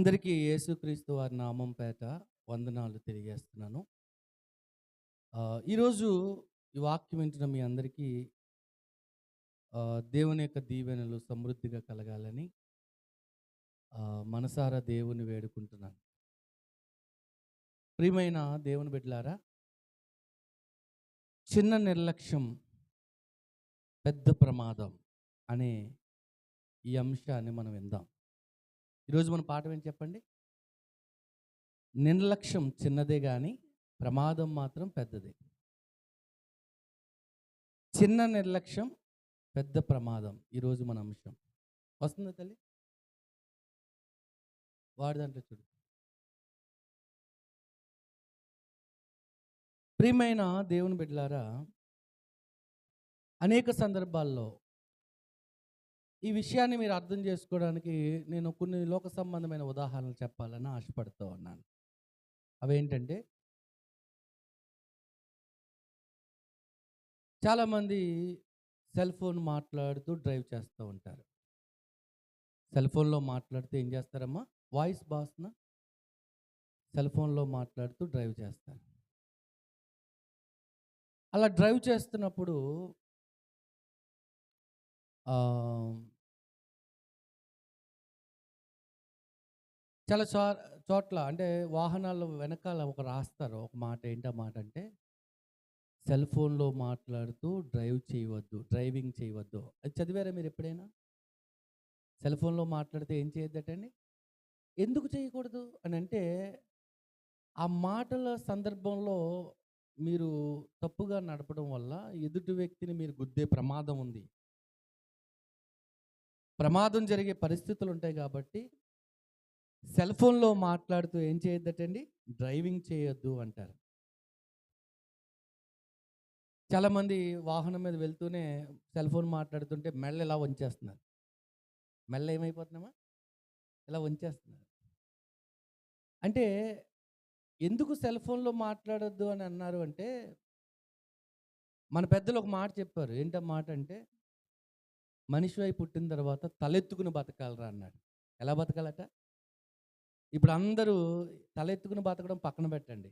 అందరికీ యేసుక్రీస్తు వారి నామం పేట వందనాలు తెలియజేస్తున్నాను. ఈరోజు ఈ వాక్యం వింటున్న మీ అందరికీ దేవుని యొక్క దీవెనలు సమృద్ధిగా కలగాలని మనసారా దేవుని వేడుకుంటున్నాను. ప్రియమైన దేవుని బిడ్డలారా, చిన్న నిర్లక్ష్యం పెద్ద ప్రమాదం అనే ఈ అంశాన్ని మనం విందాం. ఈరోజు మన పాఠం ఏంటి చెప్పండి? నిర్లక్ష్యం చిన్నదే కానీ ప్రమాదం మాత్రం పెద్దదే. చిన్న నిర్లక్ష్యం పెద్ద ప్రమాదం ఈరోజు మన అంశం. వస్తుందా తల్లి? వాడి దాంట్లో చూడు. ప్రియమైన దేవుని బిడ్డలారా, అనేక సందర్భాల్లో ఈ విషయాన్ని మీరు అర్థం చేసుకోవడానికి నేను కొన్ని లోక సంబంధమైన ఉదాహరణలు చెప్పాలని ఆశపడుతూ ఉన్నాను. అవేంటంటే, చాలామంది సెల్ ఫోన్ మాట్లాడుతూ డ్రైవ్ చేస్తూ ఉంటారు. సెల్ ఫోన్లో మాట్లాడుతూ ఏం చేస్తారమ్మా? వాయిస్ బాస్న సెల్ ఫోన్లో మాట్లాడుతూ డ్రైవ్ చేస్తారు. అలా డ్రైవ్ చేస్తున్నప్పుడు చాలా చోట్ల అంటే వాహనాల వెనకాల ఒక రాస్తారు ఒక మాట. ఏంటి ఆ మాట అంటే, సెల్ ఫోన్లో మాట్లాడుతూ డ్రైవింగ్ చేయవద్దు. అది చదివారా మీరు ఎప్పుడైనా? సెల్ ఫోన్లో మాట్లాడితే ఏం చేయొద్దటండి? ఎందుకు చేయకూడదు అని అంటే, ఆ మాటల సందర్భంలో మీరు తప్పుగా నడపడం వల్ల ఎదుటి వ్యక్తిని మీరు గుద్దే ప్రమాదం ఉంది. ప్రమాదం జరిగే పరిస్థితులు ఉంటాయి కాబట్టి సెల్ ఫోన్లో మాట్లాడుతూ ఏం చేయొద్దటండి? డ్రైవింగ్ చేయొద్దు అంటారు. చాలామంది వాహనం మీద వెళ్తూనే సెల్ ఫోన్ మాట్లాడుతుంటే మెల్ల ఇలా వంచేస్తున్నారు. మెల్ల ఏమైపోతున్నామా? ఇలా వంచేస్తున్నారు. అంటే ఎందుకు సెల్ ఫోన్లో మాట్లాడొద్దు అని అన్నారు అంటే, మన పెద్దలు ఒక మాట చెప్పారు. ఏంటా మాట అంటే, మనిషివై పుట్టిన తర్వాత తలెత్తుకుని బతకాలరా అన్నాడు. ఎలా బతకాలట? ఇప్పుడు అందరూ తలెత్తుకుని బతకడం పక్కన పెట్టండి,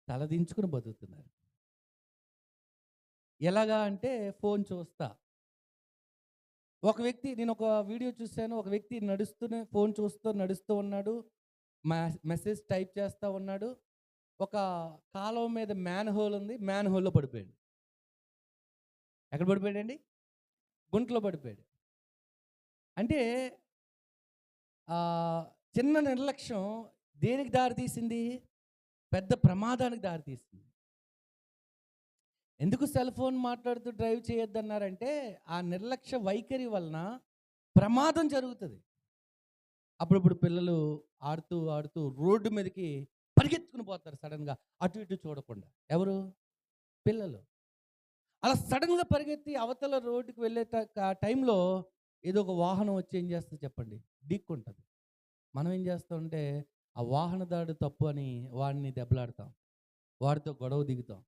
తలదించుకుని బతుకుతున్నారు. ఎలాగా అంటే, ఫోన్ చూస్తా. ఒక వ్యక్తి, నేను ఒక వీడియో చూశాను. ఒక వ్యక్తి ఫోన్ చూస్తూ నడుస్తూ ఉన్నాడు. మెసేజ్ టైప్ చేస్తూ ఉన్నాడు. ఒక కాలువ మీద మ్యాన్ హోల్ ఉంది. మ్యాన్ హోల్లో పడిపోయాడు. ఎక్కడ పడిపోయాడండి? గుంటలో పడిపోయాడు. అంటే చిన్న నిర్లక్ష్యం దేనికి దారితీసింది? పెద్ద ప్రమాదానికి దారితీసింది. ఎందుకు సెల్ ఫోన్ మాట్లాడుతూ డ్రైవ్ చేయొద్దన్నారంటే, ఆ నిర్లక్ష్య వైఖరి వలన ప్రమాదం జరుగుతుంది. అప్పుడప్పుడు పిల్లలు ఆడుతూ ఆడుతూ రోడ్డు మీదకి పరిగెత్తుకుని పోతారు సడన్గా, అటు ఇటు చూడకుండా. ఎవరు? పిల్లలు. అలా సడన్గా పరిగెత్తి అవతల రోడ్డుకి వెళ్ళే టైంలో ఏదో ఒక వాహనం వచ్చి ఏం చేస్తుంది చెప్పండి? ఢీక్కుంటుంది. మనం ఏం చేస్తామంటే, ఆ వాహనదారుడు తప్పు అని వాడిని దెబ్బలాడతాం, వాడితో గొడవ దిగుతాం.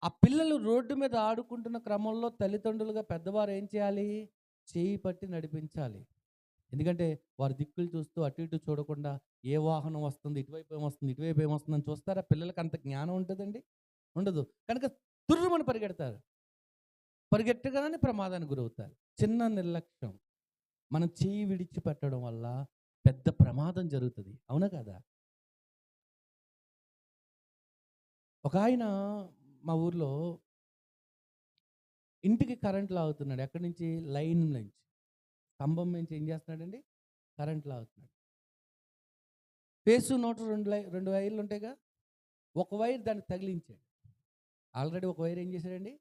ఆ పిల్లలు రోడ్డు మీద ఆడుకుంటున్న క్రమంలో తల్లిదండ్రులుగా పెద్దవారు ఏం చేయాలి? చేయి పట్టి నడిపించాలి. ఎందుకంటే వారు దిక్కులు చూస్తూ అటు ఇటు చూడకుండా ఏ వాహనం వస్తుంది, ఇటువైపు ఏమొస్తుంది, ఇటువైపు ఏమొస్తుందని చూస్తారా? పిల్లలకి అంత జ్ఞానం ఉంటుందండి? ఉండదు. కనుక తుర్రుమని పరిగెడతారు. పరిగెట్టగానే ప్రమాదానికి గురవుతారు. చిన్న నిర్లక్ష్యం, మనం చేయి విడిచిపెట్టడం వల్ల పెద్ద ప్రమాదం జరుగుతుంది. అవునా కదా? ఒక ఆయన మా ఊర్లో ఇంటికి కరెంట్ లాగుతున్నాడు. ఎక్కడి నుంచి? లైన్ నుంచి, స్తంభం నుంచి ఏం చేస్తున్నాడండి? కరెంట్ లాగుతున్నాడు. ఫేసు నోటు రెండు వైర్లు ఉంటాయిగా. ఒక వైర్ దానికి తగిలించాడు. ఆల్రెడీ ఒక వైర్ ఏం చేశాడండి?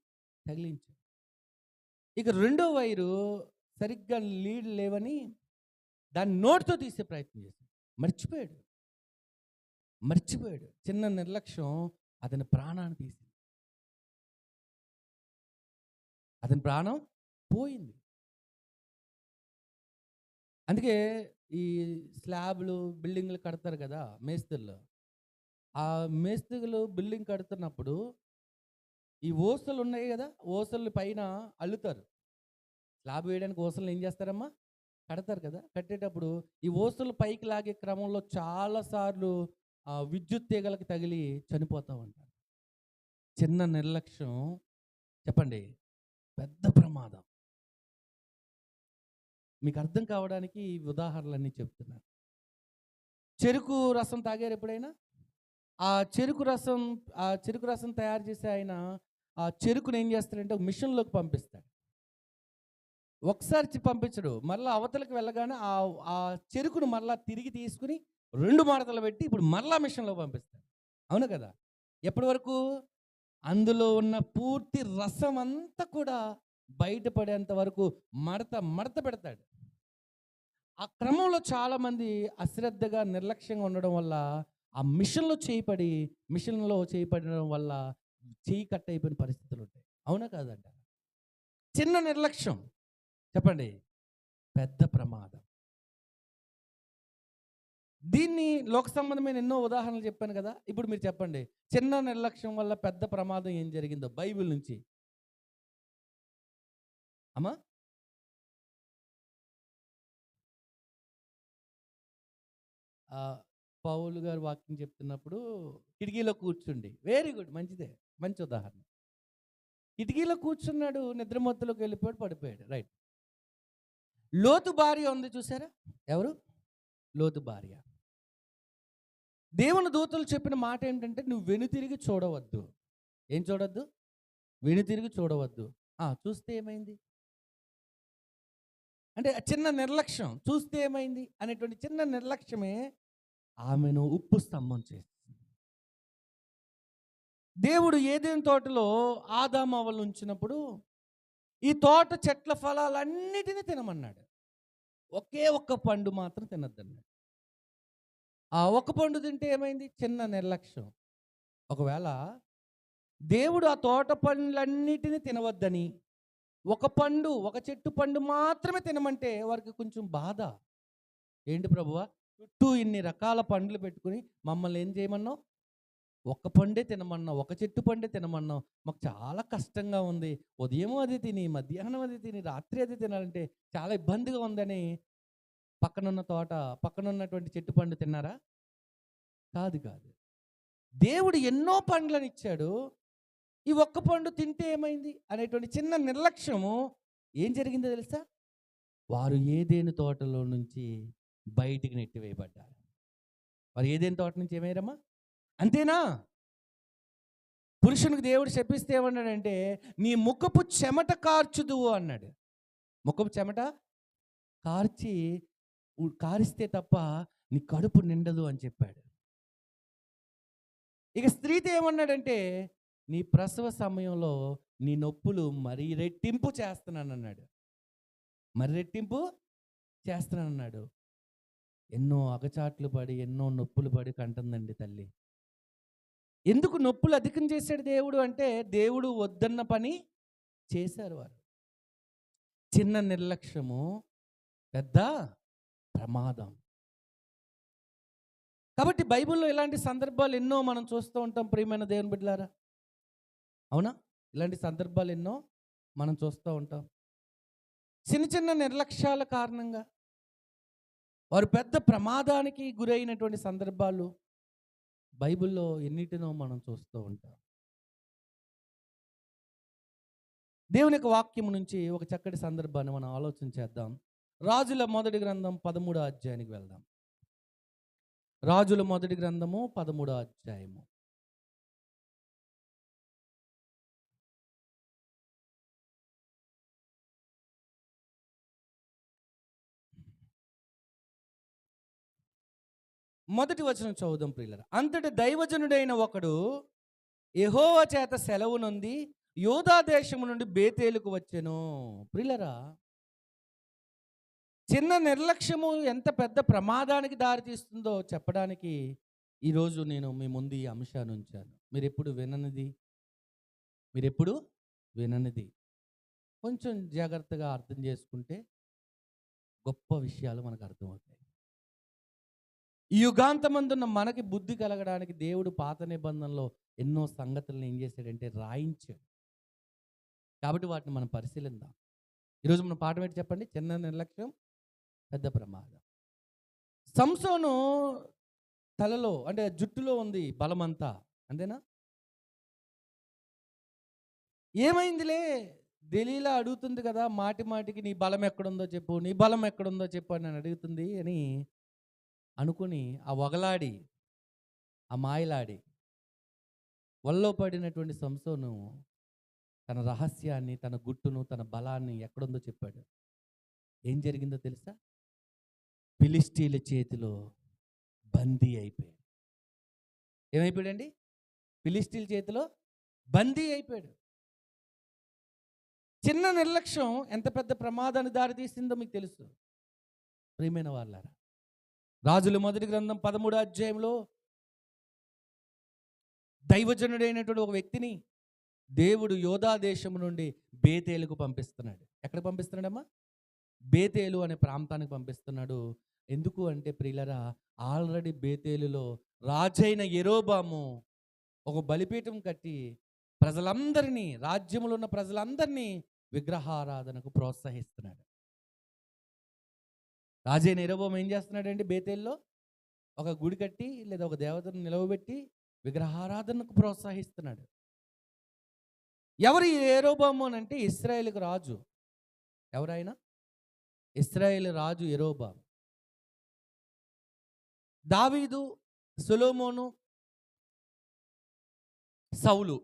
తగిలించాడు. ఇక రెండో వైరు సరిగ్గా లీడ్ లేవని దాన్ని నోటితో తీసే ప్రయత్నం చేశాడు. మర్చిపోయాడు. చిన్న నిర్లక్ష్యం అతని ప్రాణాన్ని తీసింది. అతని ప్రాణం పోయింది. అందుకే ఈ స్లాబ్లు బిల్డింగ్లు కడతారు కదా మేస్త్రులు. ఆ మేస్త్రులు బిల్డింగ్ కడుతున్నప్పుడు ఈ ఓసలు ఉన్నాయి కదా, ఓసలు పైన అల్లుతారు. స్లాబ్ వేయడానికి ఓసలు ఏం చేస్తారమ్మా? కడతారు కదా! కట్టేటప్పుడు ఈ ఓసులు పైకి లాగే క్రమంలో చాలా సార్లు విద్యుత్ తీగలకి తగిలి చనిపోతా ఉంటారు. చిన్న నిర్లక్ష్యం చెప్పండి పెద్ద ప్రమాదం. మీకు అర్థం కావడానికి ఈ ఉదాహరణలన్నీ చెప్తున్నాను. చెరుకు రసం తాగారు ఎప్పుడైనా? ఆ చెరుకు రసం ఆ చెరుకు రసం తయారు చేసే ఆయన ఆ చెరుకుని ఏం చేస్తాడంటే ఒక మిషన్‌లోకి పంపిస్తాడు. ఒకసారి పంపించడు. మళ్ళా అవతలకి వెళ్ళగానే ఆ చెరుకును మళ్ళా తిరిగి తీసుకొని 2 మడతలు పెట్టి ఇప్పుడు మరలా మిషన్‌లోకి పంపిస్తాడు. అవును కదా! ఎప్పటి వరకు? అందులో ఉన్న పూర్తి రసం అంతా కూడా బయటపడేంత వరకు మడత మడత పెడతాడు. ఆ క్రమంలో చాలామంది అశ్రద్ధగా, నిర్లక్ష్యంగా ఉండడం వల్ల ఆ మిషన్‌లో చేయి పడడం వల్ల చెయ్యి కట్ అయిపోయిన పరిస్థితులుంటాయి. అవునా కాదంటారా? చిన్న నిర్లక్ష్యం చెప్పండి పెద్ద ప్రమాదం. దీన్ని లోక సంబంధమైన ఎన్నో ఉదాహరణలు చెప్పాను కదా! ఇప్పుడు మీరు చెప్పండి. చిన్న నిర్లక్ష్యం వల్ల పెద్ద ప్రమాదం ఏం జరిగిందో బైబిల్ నుంచి? అమ్మా? ఆహ్, పౌలు గారు వాక్యం చెప్తున్నప్పుడు కిటికీలో కూర్చుండి వెరీ గుడ్ మంచిదే. మంచి ఉదాహరణ. కిటికీలో కూర్చున్నాడు నిద్రమత్తులోకి వెళ్ళిపోయాడు పడిపోయాడు. రైట్. లోతు భార్య ఉంది చూసారా? ఎవరు? లోతు భార్య. దేవుని దూతలు చెప్పిన మాట ఏంటంటే నువ్వు వెనుతిరిగి చూడవద్దు. ఏం చూడొద్దు? వెనుతిరిగి చూడవద్దు. చూస్తే ఏమైంది? అంటే చిన్న నిర్లక్ష్యం. చూస్తే ఏమైంది? అనేటువంటి చిన్న నిర్లక్ష్యమే ఆమెను ఉప్పు స్తంభం చేసింది. దేవుడు ఏదెను తోటలో ఆదాము అవ్వలను ఉంచినప్పుడు ఈ తోట చెట్ల ఫలాలన్నిటిని తినమన్నాడు. ఒకే ఒక్క పండు మాత్రం తినొద్దన్నాడు. ఆ ఒక్క పండు తింటే ఏమైంది? చిన్న నిర్లక్ష్యం. ఒకవేళ దేవుడు ఆ తోట పండ్లన్నిటిని తినవద్దని ఒక చెట్టు పండు మాత్రమే తినమంటే వారికి కొంచెం బాధ. ఏంటి ప్రభువా చుట్టూ ఇన్ని రకాల పండ్లు పెట్టుకుని మమ్మల్ని ఏం చేయమన్నావు? ఒక్క పండే తినమన్నావు, ఒక చెట్టు పండే తినమన్నావు. మాకు చాలా కష్టంగా ఉంది. ఉదయం అది తిని, మధ్యాహ్నం అది తిని, రాత్రి అది తినాలంటే చాలా ఇబ్బందిగా ఉందని పక్కనున్నటువంటి చెట్టు పండు తిన్నారా? కాదు కాదు. దేవుడు ఎన్నో పండ్లను ఇచ్చాడు. ఈ ఒక్క పండు తింటే ఏమైంది అనేటువంటి చిన్న నిర్లక్ష్యము ఏం జరిగిందో తెలుసా? వారు ఏదేను తోటలో నుంచి బయటికి నెట్టివేయబడ్డారు. వారు ఏదేను తోట నుంచి ఏమయ్యారమ్మా? అంతేనా? పురుషునికి దేవుడు శపిస్తే ఏమన్నాడంటే నీ ముఖపు చెమట కార్చుదువు అన్నాడు. ముఖపు చెమట కార్చి కారిస్తే తప్ప నీ కడుపు నిండదు అని చెప్పాడు. ఇక స్త్రీతో ఏమన్నాడంటే నీ ప్రసవ సమయంలో నీ నొప్పులు మరీ రెట్టింపు చేస్తున్నానన్నాడు. మరి రెట్టింపు చేస్తున్నానన్నాడు. ఎన్నో అగచాట్లు పడి ఎన్నో నొప్పులు పడి కంటుందండి తల్లి. ఎందుకు నొప్పులు అధికం చేశాడు దేవుడు అంటే దేవుడు వద్దన్న పని చేశారు వారు. చిన్న నిర్లక్ష్యము పెద్ద ప్రమాదం. కాబట్టి బైబిల్లో ఇలాంటి సందర్భాలు ఎన్నో మనం చూస్తూ ఉంటాం ప్రియమైన దేవుని బిడ్డలారా. అవునా? ఇలాంటి సందర్భాలు ఎన్నో మనం చూస్తూ ఉంటాం. చిన్న చిన్న నిర్లక్ష్యాల కారణంగా వారు పెద్ద ప్రమాదానికి గురైనటువంటి సందర్భాలు బైబిల్లో ఎన్నిటినో మనం చూస్తూ ఉంటాం. దేవుని యొక్క వాక్యం నుంచి ఒక చక్కటి సందర్భాన్ని మనం ఆలోచన చేద్దాం. రాజుల మొదటి గ్రంథం 13వ అధ్యాయానికి వెళ్దాం. రాజుల మొదటి గ్రంథము 13వ అధ్యాయము. మొదటి వచనం చదువుదాం ప్రియులారా. అంతటి దైవజనుడైన ఒకడు యెహోవా చేత సెలవు నొంది యూదా దేశము నుండి బేతేలుకు వచ్చెను. ప్రియులారా, చిన్న నిర్లక్ష్యము ఎంత పెద్ద ప్రమాదానికి దారితీస్తుందో చెప్పడానికి ఈరోజు నేను మీ ముందు ఈ అంశాన్ని ఉంచాను. మీరెప్పుడు విననిది కొంచెం జాగ్రత్తగా అర్థం చేసుకుంటే గొప్ప విషయాలు మనకు అర్థమవుతాయి. ఈ యుగాంతమందున్న మనకి బుద్ధి కలగడానికి దేవుడు పాత నిబంధనలో ఎన్నో సంగతులను ఏం చేశాడంటే రాయించాడు. కాబట్టి వాటిని మనం పరిశీలిద్దాం. ఈరోజు మన పాఠం ఏంటి చెప్పండి? చిన్న నిర్లక్ష్యం పెద్ద ప్రమాదం. సంసోను తలలో అంటే జుట్టులో ఉంది బలమంతా, అంతేనా? ఏమైందిలే, దెలీలా అడుగుతుంది కదా, మాటి మాటికి నీ బలం ఎక్కడుందో చెప్పు, నీ బలం ఎక్కడుందో చెప్పు అని నన్ను అడుగుతుంది అని అనుకుని ఆ వగలాడి, ఆ మాయలాడి వల్లో పడినటువంటి సంసోను తన రహస్యాన్ని, తన గుట్టును, తన బలాన్ని ఎక్కడుందో చెప్పాడు. ఏం జరిగిందో తెలుసా? ఫిలిష్తీయుల చేతిలో బందీ అయిపోయాడు. ఏమైపోయాడండి? ఫిలిష్తీయుల చేతిలో బందీ అయిపోయాడు. చిన్న నిర్లక్ష్యం ఎంత పెద్ద ప్రమాదాన్ని దారితీసిందో మీకు తెలుసు ప్రియమైన వాళ్ళారా. రాజుల మొదటి గ్రంథం 13వ అధ్యాయంలో దైవజనుడైనటువంటి ఒక వ్యక్తిని దేవుడు యోధా దేశం నుండి బేతేలుకు పంపిస్తున్నాడు. ఎక్కడికి పంపిస్తున్నాడమ్మా? బేతేలు అనే ప్రాంతానికి పంపిస్తున్నాడు. ఎందుకు అంటే ప్రియులరా, ఆల్రెడీ బేతేలులో రాజైన యెరోబాము ఒక బలిపీఠం కట్టి ప్రజలందరినీ, రాజ్యంలో ఉన్న ప్రజలందరినీ విగ్రహారాధనకు ప్రోత్సహిస్తున్నాడు. రాజైన యెరోబాము ఏం చేస్తున్నాడండి? బేతేల్లో ఒక గుడి కట్టి లేదా ఒక దేవతను నిలవబెట్టి విగ్రహారాధనకు ప్రోత్సహిస్తున్నాడు. ఎవరు ఈ యెరోబాము అని అంటే ఇశ్రాయేలుకు రాజు. ఎవరైనా? ఇశ్రాయేలు రాజు యెరోబాము. దావీదు, సొలొమోను, సౌలు,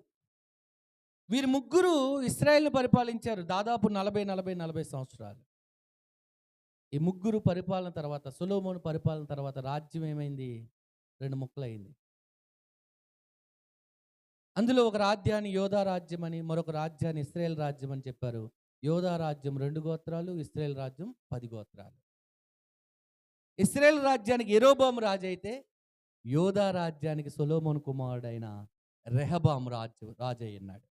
వీరు ముగ్గురు ఇశ్రాయేలును పరిపాలించారు దాదాపు 40 సంవత్సరాలు. ఈ ముగ్గురు పరిపాలన తర్వాత, సొలొమోను పరిపాలన తర్వాత రాజ్యం ఏమైంది? 2 ముక్కలైంది. అందులో ఒక రాజ్యాన్ని యోధా రాజ్యం అని, మరొక రాజ్యాన్ని ఇశ్రాయేల్ రాజ్యం అని చెప్పారు. యోధా రాజ్యం 2 గోత్రాలు, ఇశ్రాయేల్ రాజ్యం 10 గోత్రాలు. ఇశ్రాయేల్ రాజ్యానికి యెరోబాము రాజు అయితే, యోధా రాజ్యానికి సొలొమోను కుమారుడైన రెహబాము రాజు అయ్యున్నాడు.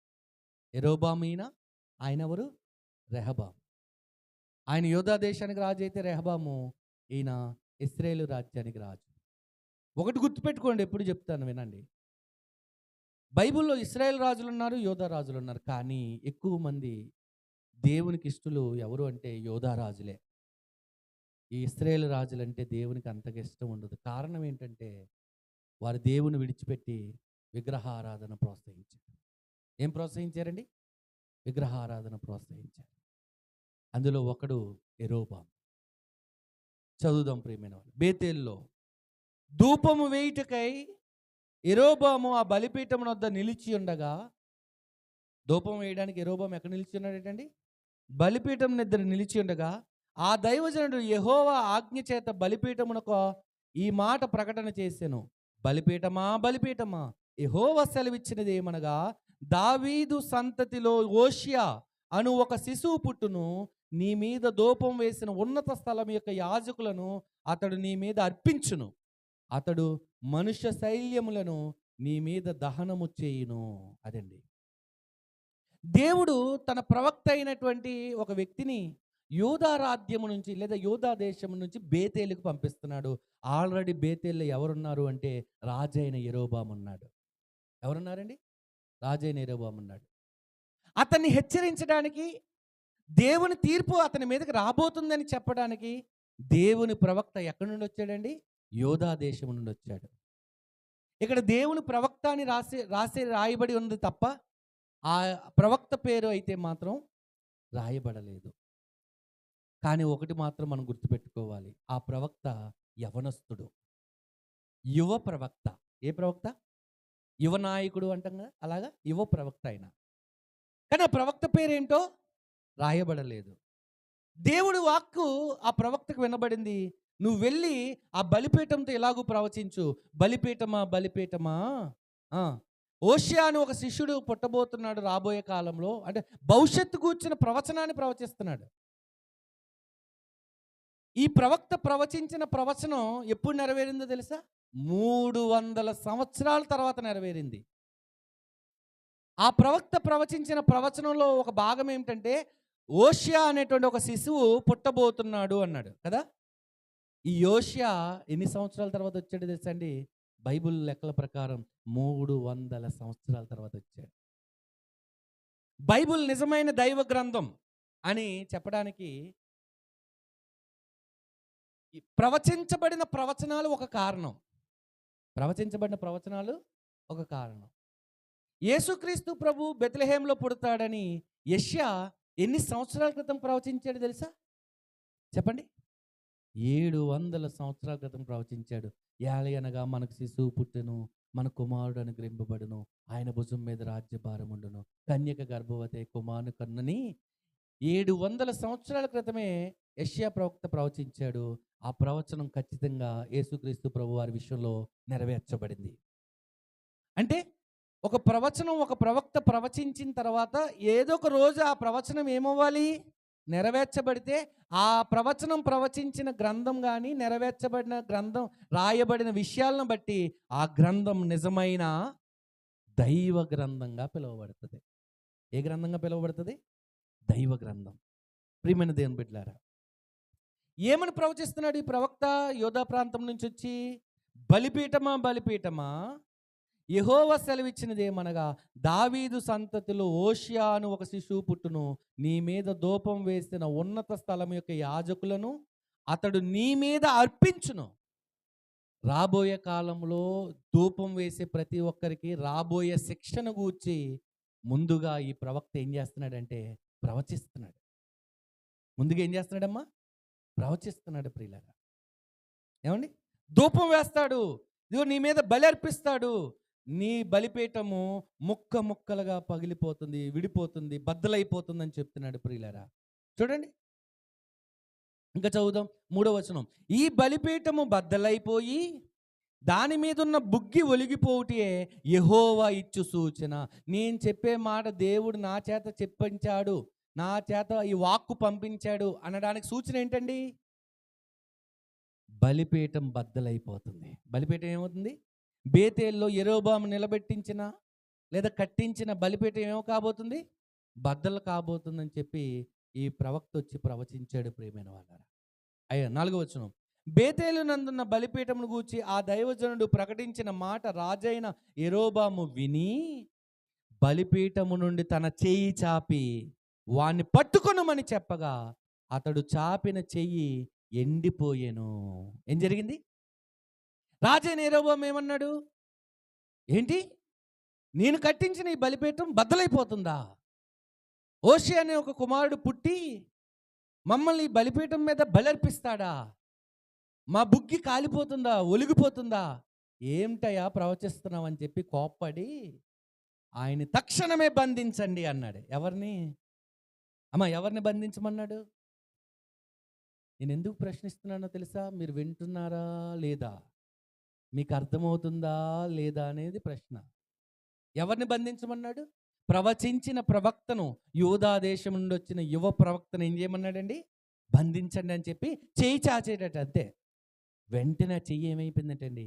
యెరోబాము ఈయన, ఆయన ఎవరు? రెహబాము. ఆయన యోధా దేశానికి రాజు అయితే రెహబాము ఈయన ఇశ్రాయేలు రాజ్యానికి రాజు. ఒకటి గుర్తుపెట్టుకోండి, ఎప్పుడు చెప్తాను వినండి. బైబిల్లో ఇశ్రాయేల్ రాజులు ఉన్నారు, యోధా రాజులు ఉన్నారు. కానీ ఎక్కువ మంది దేవునికి ఇష్టలు ఎవరు అంటే యోధా రాజులే. ఈ ఇశ్రాయేల్ రాజులు అంటే దేవునికి అంతగా ఇష్టం ఉండదు. కారణం ఏంటంటే వారు దేవుని విడిచిపెట్టి విగ్రహారాధన ప్రోత్సహించారు. ఏం ప్రోత్సహించారండి? విగ్రహారాధన ప్రోత్సహించారు. అందులో ఒకడు యెరోబాము. చదువుదాం ప్రియమైన వాళ్ళు. బేతేల్లో ధూపము వేయుటకై యెరోబాము ఆ బలిపీఠం వద్ద నిలిచి ఉండగా, ధూపం వేయడానికి యెరోబాము ఎక్కడ నిలిచి ఉన్నాడటండి? బలిపీఠం నిద్ర నిలిచి ఉండగా ఆ దైవజనుడు యెహోవా ఆజ్ఞ చేత బలిపీఠమునకు ఈ మాట ప్రకటన చేసెను. బలిపీఠమా, బలిపీఠమా, యెహోవా సెలవిచ్చినది ఏమనగా, దావీదు సంతతిలో ఓషియా అను ఒక శిశువు పుట్టును. నీ మీద ధూపం వేసిన ఉన్నత స్థలం యొక్క యాజకులను అతడు నీ మీద అర్పించును. అతడు మనుష్య శైల్యములను నీ మీద దహనము చేయును. అదండి, దేవుడు తన ప్రవక్త అయినటువంటి ఒక వ్యక్తిని యోధా రాజ్యము నుంచి లేదా యోధా దేశం నుంచి బేతేలుకు పంపిస్తున్నాడు. ఆల్రెడీ బేతేల్లో ఎవరున్నారు అంటే రాజైన యెరోబాము ఉన్నాడు. ఎవరున్నారండి? రాజైన యెరోబాము ఉన్నాడు. అతన్ని హెచ్చరించడానికి, దేవుని తీర్పు అతని మీదకి రాబోతుందని చెప్పడానికి దేవుని ప్రవక్త ఎక్కడి నుండి వచ్చాడండి? యోధా దేశం నుండి వచ్చాడు. ఇక్కడ దేవుని ప్రవక్త అని రాయబడి ఉంది తప్ప ఆ ప్రవక్త పేరు అయితే మాత్రం రాయబడలేదు. కానీ ఒకటి మాత్రం మనం గుర్తుపెట్టుకోవాలి, ఆ ప్రవక్త యవనస్తుడు, యువ ప్రవక్త. ఏ ప్రవక్త? యువ నాయకుడు అంటాం కదా, అలాగా యువ ప్రవక్త అయిన. కానీ ఆ ప్రవక్త పేరేంటో రాయబడలేదు. దేవుడి వాక్కు ఆ ప్రవక్తకు వినబడింది, నువ్వు వెళ్ళి ఆ బలిపీఠంతో ఎలాగూ ప్రవచించు. బలిపీఠమా, బలిపీఠమా, ఓషియా అని ఒక శిష్యుడు పుట్టబోతున్నాడు రాబోయే కాలంలో, అంటే భవిష్యత్తు కూర్చిన ప్రవచనాన్ని ప్రవచిస్తున్నాడు. ఈ ప్రవక్త ప్రవచించిన ప్రవచనం ఎప్పుడు నెరవేరిందో తెలుసా? 300 సంవత్సరాల తర్వాత నెరవేరింది. ఆ ప్రవక్త ప్రవచించిన ప్రవచనంలో ఒక భాగం ఏమిటంటే, ఓషియా అనేటువంటి ఒక శిశువు పుట్టబోతున్నాడు అన్నాడు కదా. ఈ యోషియా ఎన్ని సంవత్సరాల తర్వాత వచ్చాడు తెలుసా అండి? బైబిల్ లెక్కల ప్రకారం 300 సంవత్సరాల తర్వాత వచ్చాడు. బైబిల్ నిజమైన దైవ గ్రంథం అని చెప్పడానికి ఈ ప్రవచించబడిన ప్రవచనాలు ఒక కారణం. ప్రవచించబడిన ప్రవచనాలు ఒక కారణం. యేసుక్రీస్తు ప్రభు బెత్లెహేంలో పుడతాడని యెషయా ఎన్ని సంవత్సరాల క్రితం ప్రవచించాడు తెలుసా? చెప్పండి. 700 సంవత్సరాల క్రితం ప్రవచించాడు. ఏలయనగా మనకు శిశువు పుట్టెను, మన కుమారుడు అనుగ్రహింపబడును, ఆయన భుజం మీద రాజ్యభారం ఉండును, కన్యక గర్భవతి కుమారుని కన్నని 700 సంవత్సరాల క్రితమే యెషయా ప్రవక్త ప్రవచించాడు. ఆ ప్రవచనం ఖచ్చితంగా యేసుక్రీస్తు ప్రభు వారి విషయంలో నెరవేర్చబడింది. అంటే ఒక ప్రవచనం ఒక ప్రవక్త ప్రవచించిన తర్వాత ఏదో ఒక రోజు ఆ ప్రవచనం ఏమవ్వాలి? నెరవేర్చబడితే ఆ ప్రవచనం ప్రవచించిన గ్రంథం కానీ నెరవేర్చబడిన గ్రంథం రాయబడిన విషయాలను బట్టి ఆ గ్రంథం నిజమైన దైవ గ్రంథంగా పిలువబడుతుంది. ఏ గ్రంథంగా పిలువబడుతుంది? దైవ గ్రంథం. ప్రియమైన దేవుని బిడ్డలారా, ఏమని ప్రవచిస్తున్నాడు ఈ ప్రవక్త యోధా ప్రాంతం నుంచి వచ్చి? బలిపీఠమా బలిపీఠమా, యెహోవా సెలవిచ్చినదేమనగా, దావీదు సంతతిలో ఓషియా అను ఒక శిశువు పుట్టును, నీ మీద ధూపం వేసిన ఉన్నత స్థలం యొక్క యాజకులను అతడు నీ మీద అర్పించును. రాబోయే కాలంలో ధూపం వేసే ప్రతి ఒక్కరికి రాబోయే శిక్షను గూర్చి ముందుగా ఈ ప్రవక్త ఏం చేస్తున్నాడంటే ప్రవచిస్తున్నాడు. ముందుగా ఏం చేస్తున్నాడమ్మా? ప్రవచిస్తున్నాడు. ప్రియులారా, ఏమండి? ధూపం వేస్తాడు, ఇదిగో నీ మీద బలి అర్పిస్తాడు, నీ బలిపీఠము ముక్క ముక్కలుగా పగిలిపోతుంది, విడిపోతుంది, బద్దలైపోతుంది అని చెప్తున్నాడు. ప్రియులారా చూడండి, ఇంకా చదువుదాం 3వ వచనం. ఈ బలిపీఠము బద్దలైపోయి దాని మీద ఉన్న బుగ్గి ఒలిగిపోవుటే యెహోవా ఇచ్చు సూచన. నేను చెప్పే మాట దేవుడు నా చేత చెప్పించాడు, నా చేత ఈ వాక్కు పంపించాడు అనడానికి సూచన ఏంటండి? బలిపీఠం బద్దలైపోతుంది. బలిపీఠం ఏమవుతుంది? బేతేల్లో యెరోబాము నిలబెట్టించిన లేదా కట్టించిన బలిపీఠం ఏమో కాబోతుంది? బద్దలు కాబోతుందని చెప్పి ఈ ప్రవక్త వచ్చి ప్రవచించాడు. ప్రియమైన వాళ్ళారా, 4వ వచనం. బేతేలు నందున్న బలిపీఠమును గూర్చి ఆ దైవజనుడు ప్రకటించిన మాట రాజైన యెరోబాము విని బలిపీఠము నుండి తన చెయ్యి చాపి వాణ్ణి పట్టుకొనుమని చెప్పగా అతడు చాపిన చెయ్యి ఎండిపోయెను. ఏం జరిగింది? రాజైన యెరోబాము ఏమన్నాడు? ఏంటి, నేను కట్టించిన ఈ బలిపీఠం బద్దలైపోతుందా? ఓషియా అనే ఒక కుమారుడు పుట్టి మమ్మల్ని ఈ బలిపీఠం మీద బలర్పిస్తాడా? మా బుగ్గి కాలిపోతుందా, ఒలిగిపోతుందా? ఏమిటయా ప్రవచిస్తున్నావు అని చెప్పి కోప్పడి ఆయన తక్షణమే బంధించండి అన్నాడు. ఎవరిని అమ్మా, ఎవరిని బంధించమన్నాడు? నేను ఎందుకు ప్రశ్నిస్తున్నానో తెలుసా? మీరు వింటున్నారా లేదా? మీకు అర్థమవుతుందా లేదా అనేది ప్రశ్న. ఎవరిని బంధించమన్నాడు? ప్రవచించిన ప్రవక్తను, యూదా దేశం నుండి వచ్చిన యువ ప్రవక్తను ఏం చేయమన్నాడండి? బంధించండి అని చెప్పి చెయ్యి చాచేటట. అంతే. వెంటనే చెయ్యి ఏమైపోయిందటండి?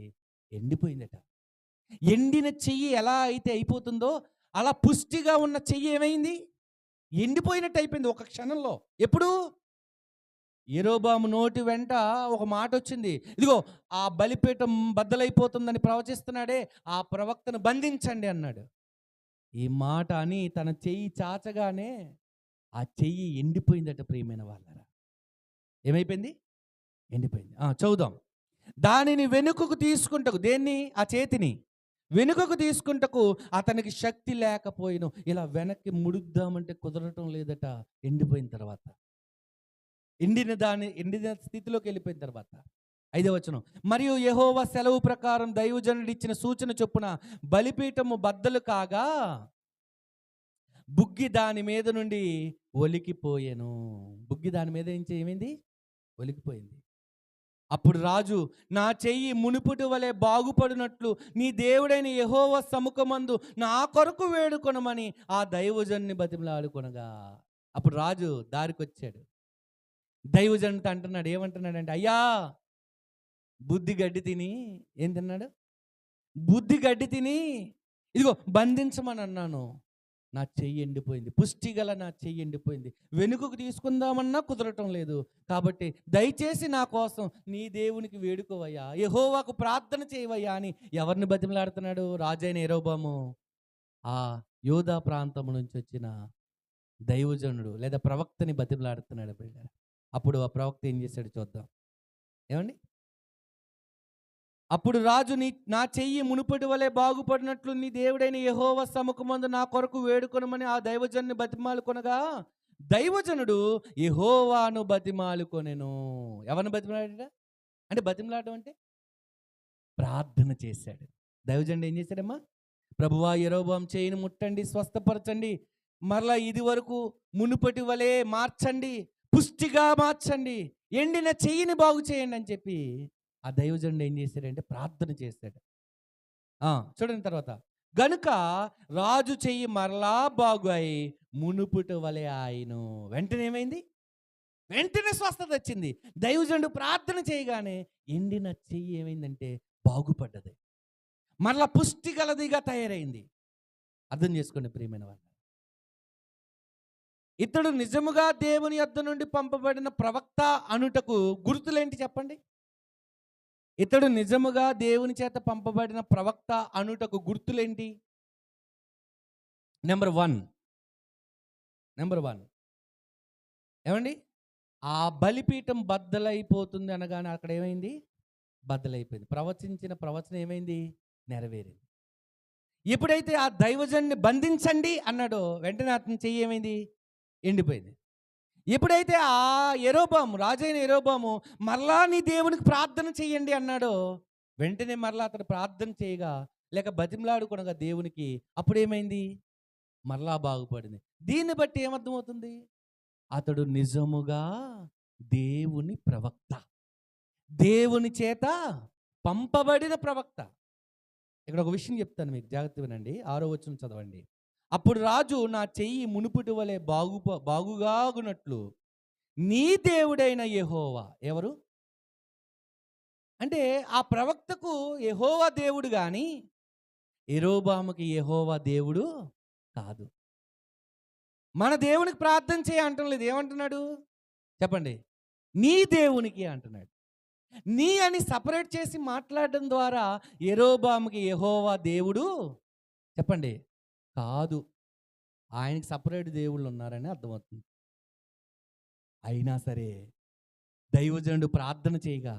ఎండిపోయిందట. ఎండిన చెయ్యి ఎలా అయితే అయిపోతుందో అలా పుష్టిగా ఉన్న చెయ్యి ఏమైంది? ఎండిపోయినట్టు అయిపోయింది ఒక క్షణంలో. ఎప్పుడు? యెరోబాము నోటి వెంట ఒక మాట వచ్చింది, ఇదిగో ఆ బలిపీఠం బద్దలైపోతుందని ప్రవచిస్తున్నాడే ఆ ప్రవక్తను బంధించండి అన్నాడు. ఈ మాట అని తన చెయ్యి చాచగానే ఆ చెయ్యి ఎండిపోయిందట. ప్రియమైన వాళ్ళారా, ఏమైపోయింది? ఎండిపోయింది. చదువుదాం. దానిని వెనుకకు తీసుకుంటకు, దేన్ని? ఆ చేతిని వెనుకకు తీసుకుంటకు అతనికి శక్తి లేకపోయిను. ఇలా వెనక్కి ముడుద్దామంటే కుదరటం లేదట. ఎండిపోయిన తర్వాత, ఎండిన స్థితిలోకి వెళ్ళిపోయిన తర్వాత. 5వ వచనం. మరియు యెహోవా సెలవు ప్రకారం దైవజనుడు ఇచ్చిన సూచన చొప్పున బలిపీఠము బద్దలు కాగా బుగ్గి దాని మీద నుండి ఒలికిపోయెను. బుగ్గి దాని మీద ఏమైంది? ఒలికిపోయింది. అప్పుడు రాజు, నా చెయ్యి మునుపుటి వలె బాగుపడినట్లు నీ దేవుడైన యెహోవా సముఖమందు నా కొరకు వేడుకొనమని ఆ దైవజనుని బతిమలాడుకొనగా. అప్పుడు రాజు దారికి వచ్చాడు. దైవజనుడితో అంటున్నాడు, ఏమంటున్నాడంటే, అయ్యా బుద్ధి గడ్డి తిని, ఏం తిన్నాడు? బుద్ధి గడ్డి తిని ఇదిగో బంధించమని అన్నాను, నా చెయ్యి ఎండిపోయింది, పుష్టిగల నా చెయ్యి ఎండిపోయింది, వెనుకకు తీసుకుందామన్నా కుదరటం లేదు. కాబట్టి దయచేసి నా కోసం నీ దేవునికి వేడుకోవయ్యా, యెహోవాకు ప్రార్థన చేయవయ్యా అని ఎవరిని బతిమలాడుతున్నాడు? రాజైన యెరోబాము ఆ యూదా ప్రాంతం నుంచి వచ్చిన దైవజనుడు లేదా ప్రవక్తని బతిమలాడుతున్నాడు. అప్పుడు ఆ ప్రవక్త ఏం చేశాడు చూద్దాం. ఏమండి? అప్పుడు రాజు నా చెయ్యి మునుపటి వలె బాగుపడినట్లు నీ దేవుడైన యెహోవా సముఖమందు నా కొరకు వేడుకొనమని ఆ దైవజనుని బతిమాలుకొనగా దైవజనుడు యెహోవాను బతిమాలుకొనెను. ఎవరిని బతిమాలాడట? అంటే బతిమలాడడం అంటే ప్రార్థన చేశాడు. దైవజనుడు ఏం చేశాడమ్మా? ప్రభువా యెరొబెయాము చేయిని ముట్టండి, స్వస్థపరచండి, మరలా ఇది వరకు మునుపటి వలె మార్చండి, పుష్టిగా మార్చండి, ఎండిన చెయ్యిని బాగు చేయండి అని చెప్పి ఆ దైవజనుడు ఏం చేశాడంటే ప్రార్థన చేశాడు. చూడండి తర్వాత, గనుక రాజు చెయ్యి మరలా బాగు అయి మునుపుటి వలె ఆయను. వెంటనే ఏమైంది? వెంటనే స్వస్థత వచ్చింది. దైవజనుడు ప్రార్థన చేయగానే ఎండిన చెయ్యి ఏమైందంటే బాగుపడ్డది, మరలా పుష్టి గలదిగా తయారైంది. అర్థం చేసుకోండి ప్రియమైన వాళ్ళు, ఇతడు నిజముగా దేవుని యొద్ద నుండి పంపబడిన ప్రవక్త అనుటకు గుర్తులేంటి చెప్పండి? ఇతడు నిజముగా దేవుని చేత పంపబడిన ప్రవక్త అనుటకు గుర్తులేంటి? నెంబర్ వన్ ఏమండి? ఆ బలిపీఠం బద్దలైపోతుంది అనగానే అక్కడ ఏమైంది? బద్దలైపోయింది. ప్రవచించిన ప్రవచనం ఏమైంది? నెరవేరింది. ఎప్పుడైతే ఆ దైవజన్ని బంధించండి అన్నాడో వెంటనే అతని చెయ్యి ఏమైంది? ఎండిపోయింది. ఎప్పుడైతే ఆ యెరొబెయాము, రాజైన యెరొబెయాము మరలా నీ దేవునికి ప్రార్థన చేయండి అన్నాడో వెంటనే మరలా అతడు ప్రార్థన చేయగా లేక బతిమలాడుకొనగా దేవునికి అప్పుడేమైంది? మరలా బాగుపడింది. దీన్ని బట్టి ఏమర్థమవుతుంది? అతడు నిజముగా దేవుని ప్రవక్త, దేవుని చేత పంపబడిన ప్రవక్త. ఇక్కడ ఒక విషయం చెప్తాను మీకు, జాగ్రత్త వినండి. 6వ వచనం చదవండి. అప్పుడు రాజు నా చెయ్యి మునుపుటి వలె బాగుగాగునట్లు నీ దేవుడైన యెహోవా. ఎవరు అంటే ఆ ప్రవక్తకు యెహోవా దేవుడు కానీ యెరొబెయాముకి యెహోవా దేవుడు కాదు. మన దేవునికి ప్రార్థన చేయ అంటం లేదు. ఏమంటున్నాడు చెప్పండి? నీ దేవునికి అంటున్నాడు. నీ అని సపరేట్ చేసి మాట్లాడడం ద్వారా యెరొబెయాముకి యెహోవా దేవుడు చెప్పండి కాదు. ఆయనకి సపరేట్ దేవుళ్ళు ఉన్నారని అర్థమవుతుంది. అయినా సరే దైవజనుడు ప్రార్థన చేయగా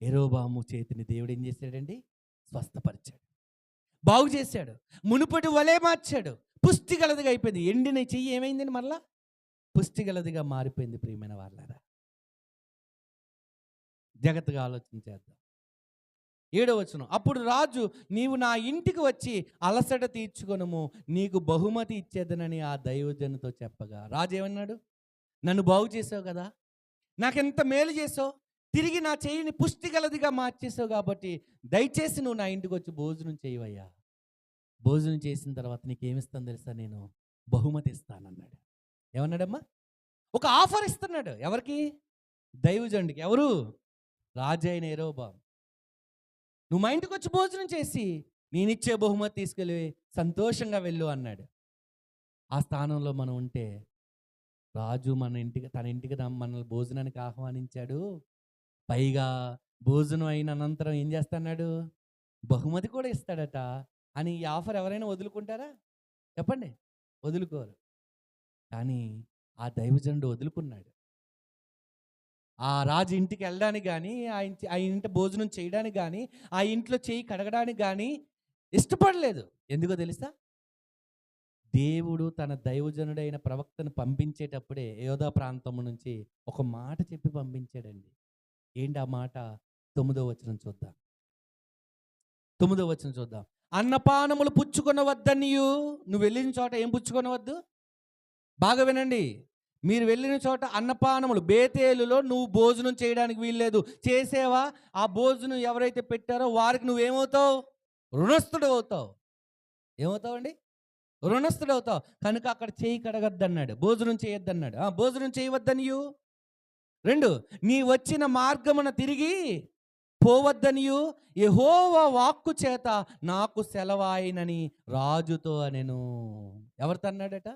యెరొబెయాము చేతిని దేవుడు ఏం చేశాడండి? స్వస్థపరిచాడు, బాగు చేశాడు, మునుపటి వలె మార్చాడు, పుష్టి గలదిగా అయిపోయింది. ఎండిన చెయ్యి ఏమైందండి? మరలా పుష్టి గలదిగా మారిపోయింది. ప్రియమైన వాళ్ళారా, జాగ్రత్తగా ఆలోచన చేద్దాం. 7వ వచనం, అప్పుడు రాజు నీవు నా ఇంటికి వచ్చి అలసట తీర్చుకొనుము, నీకు బహుమతి ఇచ్చేదనని ఆ దైవజనుతో చెప్పగా రాజు ఏమన్నాడు? నన్ను బాగు చేసావు కదా, నాకెంత మేలు చేసావు, తిరిగి నా చెయ్యిని పుష్టి గలదిగా మార్చేసావు, కాబట్టి దయచేసి నువ్వు నా ఇంటికి వచ్చి భోజనం చేయవయ్యా. భోజనం చేసిన తర్వాత నీకేమిస్తాను తెలుసా? నేను బహుమతి ఇస్తానన్నాడు. ఏమన్నాడమ్మా? ఒక ఆఫర్ ఇస్తున్నాడు. ఎవరికి? దైవజనుడికి. ఎవరు? రాజు అయిన యెరొబెయాము. నువ్వు మా ఇంటికి వచ్చి భోజనం చేసి నేనిచ్చే బహుమతి తీసుకెళ్ళి సంతోషంగా వెళ్ళు అన్నాడు. ఆ స్థానంలో మనం ఉంటే రాజు తన ఇంటికి మనల్ని భోజనానికి ఆహ్వానించాడు, పైగా భోజనం అయిన అనంతరం ఏం చేస్తున్నాడు? బహుమతి కూడా ఇస్తాడట అని ఈ ఆఫర్ ఎవరైనా వదులుకుంటారా? చెప్పండి, వదులుకోరు. కానీ ఆ దైవజనుడు వదులుకున్నాడు. ఆ రాజు ఇంటికి వెళ్ళడానికి కానీ, ఆ ఇంటి భోజనం చేయడానికి కానీ, ఆ ఇంట్లో చేయి కడగడానికి కానీ ఇష్టపడలేదు. ఎందుకో తెలుసా? దేవుడు తన దైవజనుడైన ప్రవక్తను పంపించేటప్పుడే యోధా ప్రాంతం నుంచి ఒక మాట చెప్పి పంపించాడండి. ఏంటి ఆ మాట? 9వ వచనం చూద్దాం. 9వ వచనం చూద్దాం. అన్నపానములు పుచ్చుకొనవద్దనియు. నువ్వు వెళ్ళిన చోట ఏం పుచ్చుకొనవద్దు? బాగా వినండి. మీరు వెళ్ళిన చోట అన్నపానములు, బేతేలులో నువ్వు భోజనం చేయడానికి వీల్లేదు. చేసేవా? ఆ భోజనం ఎవరైతే పెట్టారో వారికి నువ్వేమవుతావు? రుణస్థుడు అవుతావు. ఏమవుతావండి? రుణస్థుడు అవుతావు. కనుక అక్కడ చేయి కడగద్దన్నాడు, భోజనం చేయొద్దన్నాడు. భోజనం చేయవద్దనియు. 2, నీ వచ్చిన మార్గమున తిరిగి పోవద్దనియు యెహోవా వాక్కు చేత నాకు సెలవాయినని రాజుతో అనెను. ఎవరితో అన్నాడట?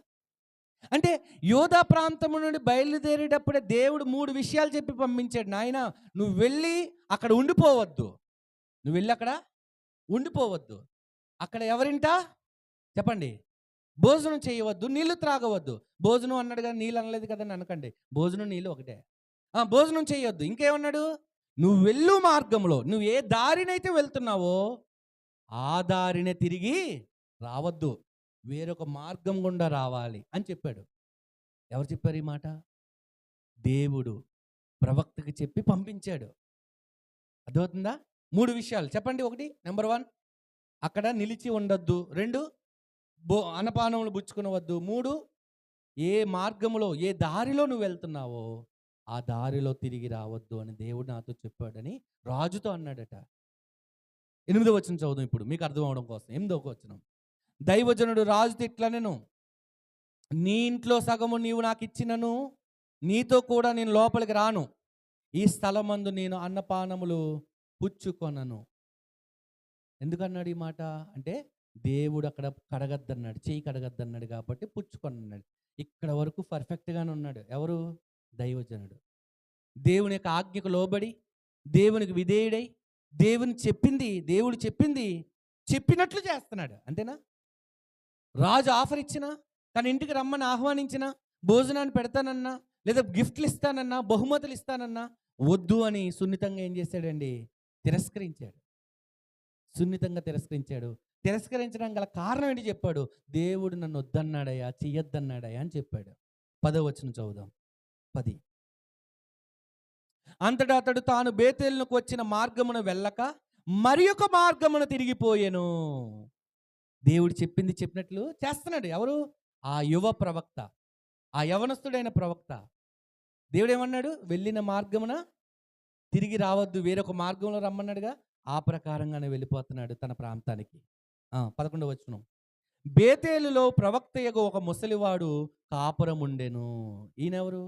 అంటే యోధా ప్రాంతం నుండి బయలుదేరేటప్పుడే దేవుడు 3 విషయాలు చెప్పి పంపించాడు. నాయనా, నువ్వు వెళ్ళి అక్కడ ఉండిపోవద్దు. నువ్వు వెళ్ళి అక్కడ ఉండిపోవద్దు. అక్కడ ఎవరింట చెప్పండి? భోజనం చేయవద్దు, నీళ్లు త్రాగవద్దు. భోజనం అన్నాడు కానీ నీళ్ళు అనలేదు కదండి అనకండి. భోజనం నీళ్ళు ఒకటే. భోజనం చేయొద్దు. ఇంకేమన్నాడు? నువ్వు వెళ్ళు మార్గంలో, నువ్వు ఏ దారినైతే వెళ్తున్నావో ఆ దారినే తిరిగి రావద్దు, వేరొక మార్గం గుండా రావాలి అని చెప్పాడు. ఎవరు చెప్పారు ఈ మాట? దేవుడు ప్రవక్తకి చెప్పి పంపించాడు. అర్థమవుతుందా? 3 విషయాలు చెప్పండి. 1, నెంబర్ 1, అక్కడ నిలిచి ఉండొద్దు. 2, అన్నపానములు పుచ్చుకునవద్దు. 3, ఏ మార్గములో ఏ దారిలో నువ్వు వెళ్తున్నావో ఆ దారిలో తిరిగి రావద్దు అని దేవుడు నాతో చెప్పాడని రాజుతో అన్నాడట. 8వ వచనం చదువుదాం ఇప్పుడు మీకు అర్థం అవడం కోసం. 8వ వచనం, దైవజనుడు రాజుతో ఇట్లా, నేను నీ ఇంట్లో సగము నీవు నాకు ఇచ్చినను నీతో కూడా నేను లోపలికి రాను, ఈ స్థలమందు నేను అన్నపానములు పుచ్చుకొనను. ఎందుకన్నాడు ఈ మాట అంటే, దేవుడు అక్కడ కడగద్దన్నాడు, చెయ్యి కడగద్దన్నాడు కాబట్టి పుచ్చుకొనన్నాడు. ఇక్కడ వరకు పర్ఫెక్ట్గానే ఉన్నాడు. ఎవరు? దైవజనుడు. దేవుని యొక్క ఆజ్ఞకు లోబడి, దేవునికి విధేయుడై, దేవుడు చెప్పింది చెప్పినట్లు చేస్తున్నాడు. అంతేనా? రాజు ఆఫర్ ఇచ్చినా, తన ఇంటికి రమ్మని ఆహ్వానించినా, భోజనాన్ని పెడతానన్నా, లేదా గిఫ్ట్లు ఇస్తానన్నా, బహుమతులు ఇస్తానన్నా వద్దు అని సున్నితంగా ఏం చేశాడండి? తిరస్కరించాడు. సున్నితంగా తిరస్కరించాడు. తిరస్కరించడానికి గల కారణం ఏంటి చెప్పాడు? దేవుడు నన్ను వద్దన్నాడయ్యా, చెయ్యొద్దన్నాడయ్యా అని చెప్పాడు. 10వ వచనం చదువుదాం. 10, అంతటా అతడు తాను బేతేలునకు వచ్చిన మార్గమున వెళ్ళక మరి ఒక మార్గమున తిరిగిపోయెను. దేవుడు చెప్పింది చెప్పినట్లు చేస్తున్నాడు. ఎవరు? ఆ యువ ప్రవక్త, ఆ యవనస్తుడైన ప్రవక్త. దేవుడు ఏమన్నాడు? వెళ్ళిన మార్గమున తిరిగి రావద్దు, వేరొక మార్గంలో రమ్మన్నాడుగా, ఆ ప్రకారంగానే వెళ్ళిపోతున్నాడు తన ప్రాంతానికి. 11వ వచనం, బేతేలులో ప్రవక్తయగు ఒక ముసలివాడు కాపురం ఉండెను. ఈయనెవరు?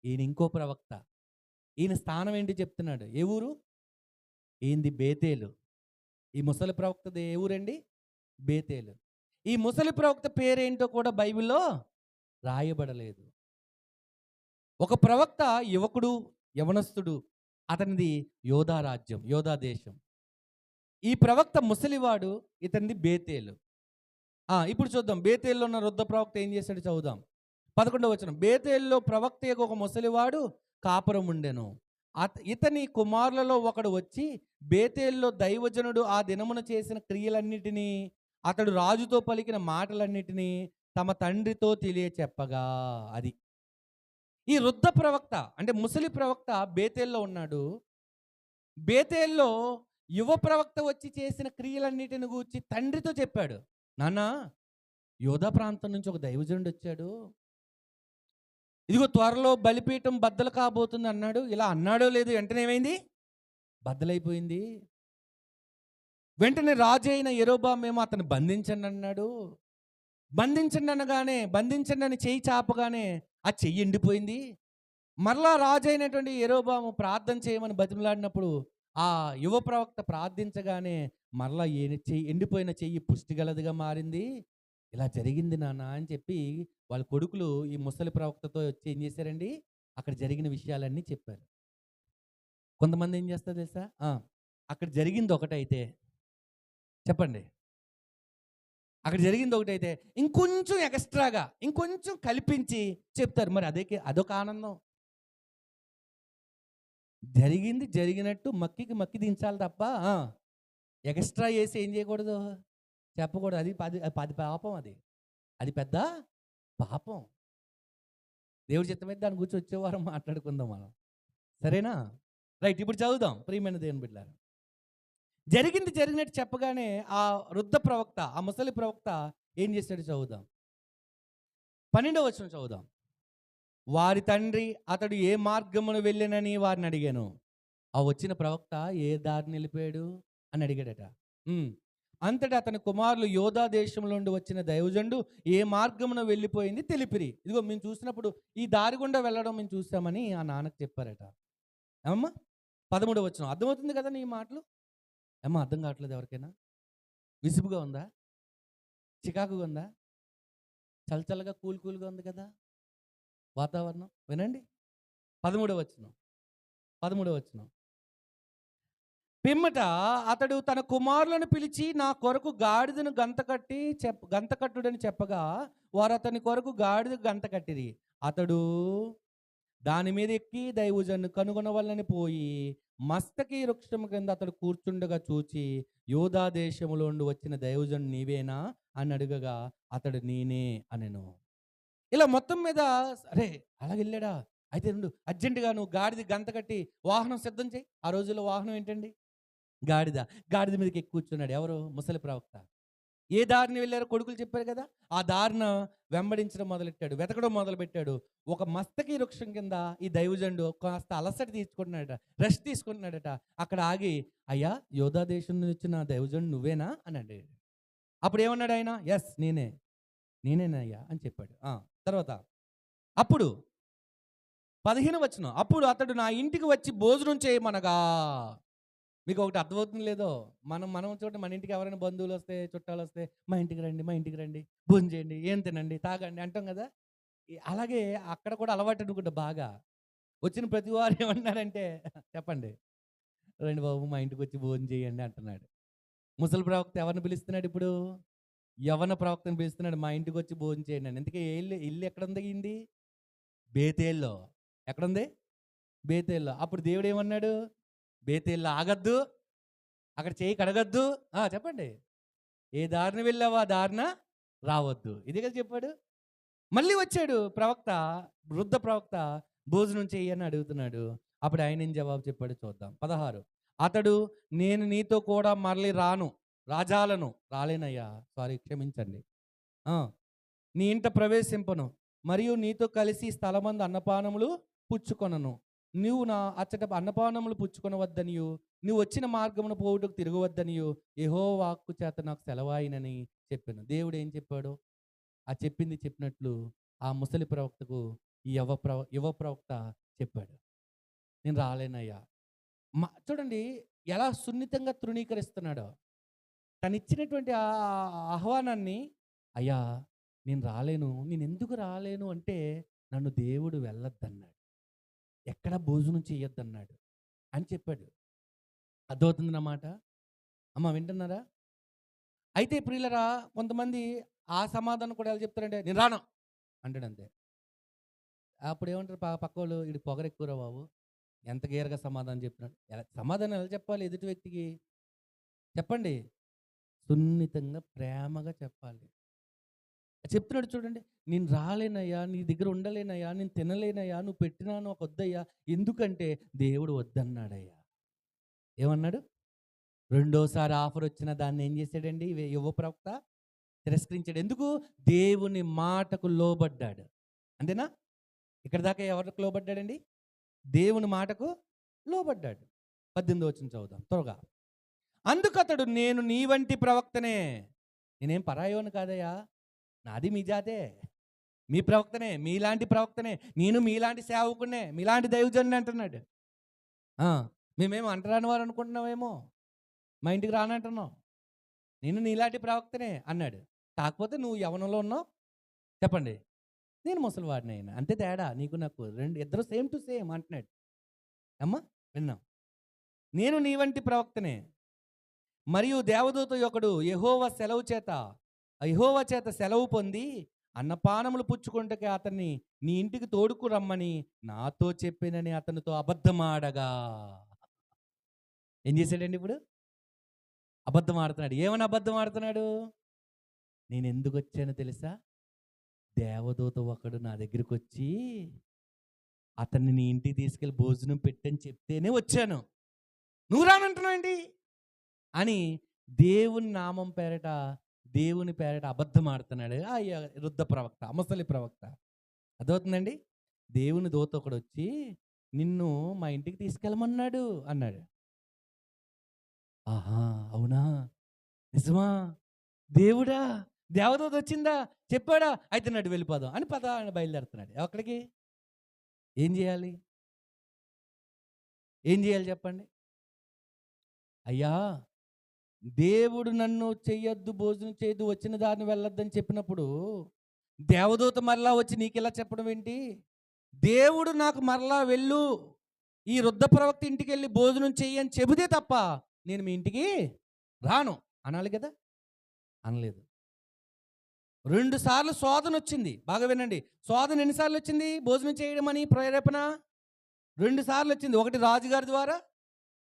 ఈయన ఇంకో ప్రవక్త. ఈయన స్థానం ఏంటి చెప్తున్నాడు. ఏ ఊరు? ఈయనది బేతేలు. ఈ ముసలి ప్రవక్తది ఏ ఊరండి? బేతేలు. ఈ ముసలి ప్రవక్త పేరేంటో కూడా బైబిల్లో రాయబడలేదు. ఒక ప్రవక్త యువకుడు, యవనస్తుడు, అతనిది యోధా రాజ్యం, యోధా దేశం. ఈ ప్రవక్త ముసలివాడు, ఇతనిది బేతేలు. ఇప్పుడు చూద్దాం, బేతేల్లో ఉన్న వృద్ధ ప్రవక్త ఏం చేశాడు చదువుదాం. 11వ వచనం, బేతేల్లో ప్రవక్త యొక్క ఒక ముసలివాడు కాపురం ఉండెను. ఇతని కుమారులలో ఒకడు వచ్చి బేతేల్లో దైవజనుడు ఆ దినమున చేసిన క్రియలన్నిటినీ, అతడు రాజుతో పలికిన మాటలన్నిటినీ తమ తండ్రితో తెలియచెప్పగా. అది ఈ వృద్ధ ప్రవక్త అంటే ముసలి ప్రవక్త బేతేల్లో ఉన్నాడు. బేతేల్లో యువ ప్రవక్త వచ్చి చేసిన క్రియలన్నిటిని గూర్చి తండ్రితో చెప్పాడు. నాన్న, యోధా ప్రాంతం నుంచి ఒక దైవజనుడు వచ్చాడు, ఇదిగో త్వరలో బలిపీఠం బద్దలు కాబోతుంది అన్నాడు. ఇలా అన్నాడో లేదు, వెంటనే ఏమైంది? బద్దలైపోయింది. వెంటనే రాజు అయిన యెరోబామేమో అతను బంధించండి అన్నాడు. బంధించండి అనగానే, బంధించండి అని చెయ్యి చాపగానే ఆ చెయ్యి ఎండిపోయింది. మరలా రాజు అయినటువంటి యెరోబాము ప్రార్థన చేయమని బతిమలాడినప్పుడు ఆ యువ ప్రవక్త ప్రార్థించగానే మరలా ఎండిపోయిన చెయ్యి పుష్టిగలదిగా మారింది. ఇలా జరిగింది నాన్న అని చెప్పి వాళ్ళ కొడుకులు ఈ ముసలి ప్రవక్తతో వచ్చి ఏం చేశారండి? అక్కడ జరిగిన విషయాలన్నీ చెప్పారు. కొంతమంది ఏం చేస్తారు తెలుసా? అక్కడ జరిగింది ఒకటైతే చెప్పండి, అక్కడ జరిగింది ఒకటైతే ఇంకొంచెం ఎక్స్ట్రాగా ఇంకొంచెం కల్పించి చెప్తారు. మరి అదొక ఆనందం. జరిగింది జరిగినట్టు మక్కి దించాలి తప్ప ఎక్స్ట్రా చేసి ఏం చేయకూడదు, చెప్పకూడదు. అది పాపం. అది పెద్ద పాపం. దేవుడి చిత్తమైతే దాని గురించి వచ్చే వారం మాట్లాడుకుందాం మనం, సరేనా? రైట్, ఇప్పుడు చదువుదాం. ప్రియమైన దేవుని బిడ్డలారా, జరిగింది జరిగినట్టు చెప్పగానే ఆ వృద్ధ ప్రవక్త, ఆ ముసలి ప్రవక్త ఏం చేశాడు చదువుదాం. 12వ వచనం చదువుదాం. వారి తండ్రి అతడు ఏ మార్గమును వెళ్ళినని వారిని అడిగాను. ఆ వచ్చిన ప్రవక్త ఏ దారిని వెళ్ళిపోయాడు అని అడిగాడట. అంతటా అతని కుమారులు యోధా దేశంలో నుండి వచ్చిన దైవజనుడు ఏ మార్గమున వెళ్ళిపోయింది తెలిపిరి. ఇదిగో మేము చూసినప్పుడు ఈ దారి గుండా వెళ్ళడం మేము చూసామని ఆ నాన్నకు చెప్పారట. ఏమమ్మా? 13వ వచనం. అర్థమవుతుంది కదా నీ మాటలు? ఏమన్నా అర్థం కావట్లేదు ఎవరికైనా? విసుగుగా ఉందా? చికాకుగా ఉందా? చల్లచల్లగా కూల్గా ఉంది కదా వాతావరణం? వినండి. 13వ వచనం. పిమ్మట అతడు తన కుమారులను పిలిచి నా కొరకు గాడిదను గంతకట్టుడని చెప్పగా వారు అతని కొరకు గాడిద గంత కట్టిరి. అతడు దాని మీద ఎక్కి దైవజనుని కనుగొనవలనని పోయి మస్తకి వృక్షం కింద అతడు కూర్చుండగా చూచి యోధా దేశములో నుండి వచ్చిన దైవజనుడు నీవేనా అని అడుగగా అతడు నేనే అనెను. ఇలా మొత్తం మీద అరే అలాగెళ్ళాడా, అయితే నుండు అర్జెంటుగా నువ్వు గాడిద గంత కట్టి వాహనం సిద్ధం చేయి. ఆ రోజుల్లో వాహనం ఏంటండి? గాడిద. గాడిద మీదకి ఎక్కి కూర్చున్నాడు. ఎవరు? ముసలి ప్రవక్త. ఏ దారిని వెళ్ళారో కొడుకులు చెప్పారు కదా, ఆ దారిన వెంబడించడం మొదలెట్టాడు, వెతకడం మొదలుపెట్టాడు. ఒక మస్తకి వృక్షం కింద ఈ దైవజనుడు కాస్త అలసట తీసుకుంటున్నాడట, రెస్ట్ తీసుకుంటున్నాడట. అక్కడ ఆగి, అయ్యా యోధా దేశం నుంచి వచ్చిన దైవజనుడు నువ్వేనా అని అడిగాడు. అప్పుడు ఏమన్నాడు ఆయన? ఎస్ నేనేనయ్యా అని చెప్పాడు. తర్వాత అప్పుడు 15 వచనం, అప్పుడు అతడు నా ఇంటికి వచ్చి భోజనం చేయమనగా. మీకు ఒకటి అర్థమవుతుంది లేదో, మనం చూడండి, మన ఇంటికి ఎవరైనా బంధువులు వస్తే, చుట్టాలు వస్తే, మా ఇంటికి రండి, భోజనం చేయండి, ఏం తినండి, తాగండి అంటాం కదా. అలాగే అక్కడ కూడా అలవాటు అనుకుంటా బాగా. వచ్చిన ప్రతి వారు ఏమన్నారంటే చెప్పండి, రండి బాబు మా ఇంటికి వచ్చి భోజనం చేయండి అంటున్నాడు. ముసలి ప్రవక్త ఎవరిని పిలుస్తున్నాడు ఇప్పుడు? యవన ప్రవక్తను పిలుస్తున్నాడు, మా ఇంటికి వచ్చి భోజనం చేయండి అని. ఎందుకే ఇల్లు ఎక్కడ ఉంది? బేతేల్లో. ఎక్కడుంది? బేతేల్లో. అప్పుడు దేవుడు ఏమన్నాడు? బేతేల్లో ఆగద్దు, అక్కడ చేయి కడగద్దు. చెప్పండి, ఏ దారిని వెళ్ళావో ఆ దారిన రావద్దు. ఇదే కదా చెప్పాడు. మళ్ళీ వచ్చాడు ప్రవక్త, వృద్ధ ప్రవక్త, భోజనం చెయ్యి అని అడుగుతున్నాడు. అప్పుడు ఆయన ఏం జవాబు చెప్పాడు చూద్దాం. 16, అతడు నేను నీతో కూడా మరలి రాలేనయ్యా, సారీ క్షమించండి, నీ ఇంట ప్రవేశింపను, మరియు నీతో కలిసి స్థలమందు అన్నపానములు పుచ్చుకొనను. నువ్వు నా అచ్చట అన్నపానములు పుచ్చుకొనవద్దనియు, నువ్వు వచ్చిన మార్గమును పోవుటకు తిరగవద్దనియు యెహోవా వాక్కు చేత నాకు సెలవాయినని చెప్పాను. దేవుడు ఏం చెప్పాడు? ఆ చెప్పింది చెప్పినట్లు ఆ ముసలి ప్రవక్తకు ఈ యువ ప్రవక్త చెప్పాడు, నేను రాలేనయ్యా. చూడండి ఎలా సున్నితంగా తృణీకరిస్తున్నాడో. తను ఇచ్చినటువంటి ఆ ఆహ్వానాన్ని, అయ్యా నేను ఎందుకు రాలేను అంటే, నన్ను దేవుడు వెళ్ళొద్దన్నాడు, ఎక్కడ భోజనం చేయొద్దన్నాడు అని చెప్పాడు. అర్థమవుతుందన్నమాట. అమ్మ వింటున్నారా? అయితే ప్రియులరా, కొంతమంది ఆ సమాధానం కూడా ఎలా చెప్తారంటే, నేను రాను అంటాడు అంతే. అప్పుడు ఏమంటారు పక్క వాళ్ళు, ఇది పొగరెక్కువరా బాబు, ఎంత గేరగా సమాధానం చెప్తున్నాడు. సమాధానం ఎలా చెప్పాలి ఎదుటి వ్యక్తికి? చెప్పండి, సున్నితంగా ప్రేమగా చెప్పాలి. చెప్తున్నాడు చూడండి, నేను రాలేనయ్యా, నీ దగ్గర ఉండలేనయ్యా, నేను తినలేనయ్యా, నువ్వు పెట్టినా నాకు వద్దయ్యా. ఎందుకంటే దేవుడు వద్దన్నాడయ్యా. ఏమన్నాడు? రెండోసారి ఆఫర్ వచ్చిన దాన్ని ఏం చేశాడండి యువ ప్రవక్త? తిరస్కరించాడు. ఎందుకు? దేవుని మాటకు లోబడ్డాడు. అంతేనా? ఇక్కడ దాకా ఎవరికి లోబడ్డాడండి? దేవుని మాటకు లోబడ్డాడు. 18వ వచనం చదువుదాం త్వరగా. అందుకతడు నేను నీ వంటి ప్రవక్తనే, నేనేం పరాయోని కాదయ్యా, నాది మీ జాతే, మీ ప్రవక్తనే, మీలాంటి ప్రవక్తనే, నేను మీలాంటి సేవకునే, మీలాంటి దైవజనుని అంటున్నాడు. మేమేమో అంటరాని వారు అనుకుంటున్నామేమో, మా ఇంటికి రానంటున్నావు, నేను నీలాంటి ప్రవక్తనే అన్నాడు. కాకపోతే నువ్వు యవనంలో ఉన్నావు, చెప్పండి, నేను ముసలివాడిని అయినా, అంతే తేడా నీకు నాకు, ఇద్దరు సేమ్ టు సేమ్ అంటున్నాడు. అమ్మా విన్నాం. నేను నీ వంటి ప్రవక్తనే, మరియు దేవదూత ఒకడు యెహోవా చేత సెలవు పొంది అన్నపానములు పుచ్చుకుంటకే అతన్ని నీ ఇంటికి తోడుకు రమ్మని నాతో చెప్పినని అతనితో అబద్ధమాడగా. ఏం చేశాడండి ఇప్పుడు? అబద్ధం ఆడుతున్నాడు. ఏమని అబద్ధం ఆడుతున్నాడు? నేను ఎందుకు వచ్చానో తెలుసా? దేవదూత ఒకడు నా దగ్గరికి వచ్చి అతన్ని నీ ఇంటికి తీసుకెళ్ళి భోజనం పెట్టని చెప్తేనే వచ్చాను, నువ్వు రానంటున్నావు ఏంటి అని దేవుని నామం పేరట, దేవుని పేరట అబద్ధం ఆడుతున్నాడు ఆ వృద్ధ ప్రవక్త, ముసలి ప్రవక్త. అర్థమవుతుందండి? దేవుని దూత ఒకడు వచ్చి నిన్ను మా ఇంటికి తీసుకెళ్ళమన్నాడు అన్నాడు. ఆహా, అవునా, నిజమా, దేవుడా, దేవదూత వచ్చిందా, చెప్పాడా, అయితే నడు వెళ్ళిపోదాం అని బయలుదేరుతున్నాడు. ఎక్కడికి? ఏం చేయాలి చెప్పండి? అయ్యా, దేవుడు నన్ను చెయ్యొద్దు, భోజనం చేయొద్దు, వచ్చిన దారిని వెళ్ళొద్దని చెప్పినప్పుడు దేవదూత మరలా వచ్చి నీకు ఇలా చెప్పడం ఏంటి? దేవుడు నాకు మరలా వెళ్ళు, ఈ వృద్ధ ప్రవక్త ఇంటికి వెళ్ళి భోజనం చెయ్యి అని చెబితే తప్ప నేను మీ ఇంటికి రాను అనాలి కదా. అనలేదు. 2 సార్లు శోధన వచ్చింది. బాగా వినండి. శోధన ఎన్ని సార్లు వచ్చింది? భోజనం చేయడం అని ప్రేరేపణ 2 సార్లు వచ్చింది. ఒకటి రాజుగారి ద్వారా,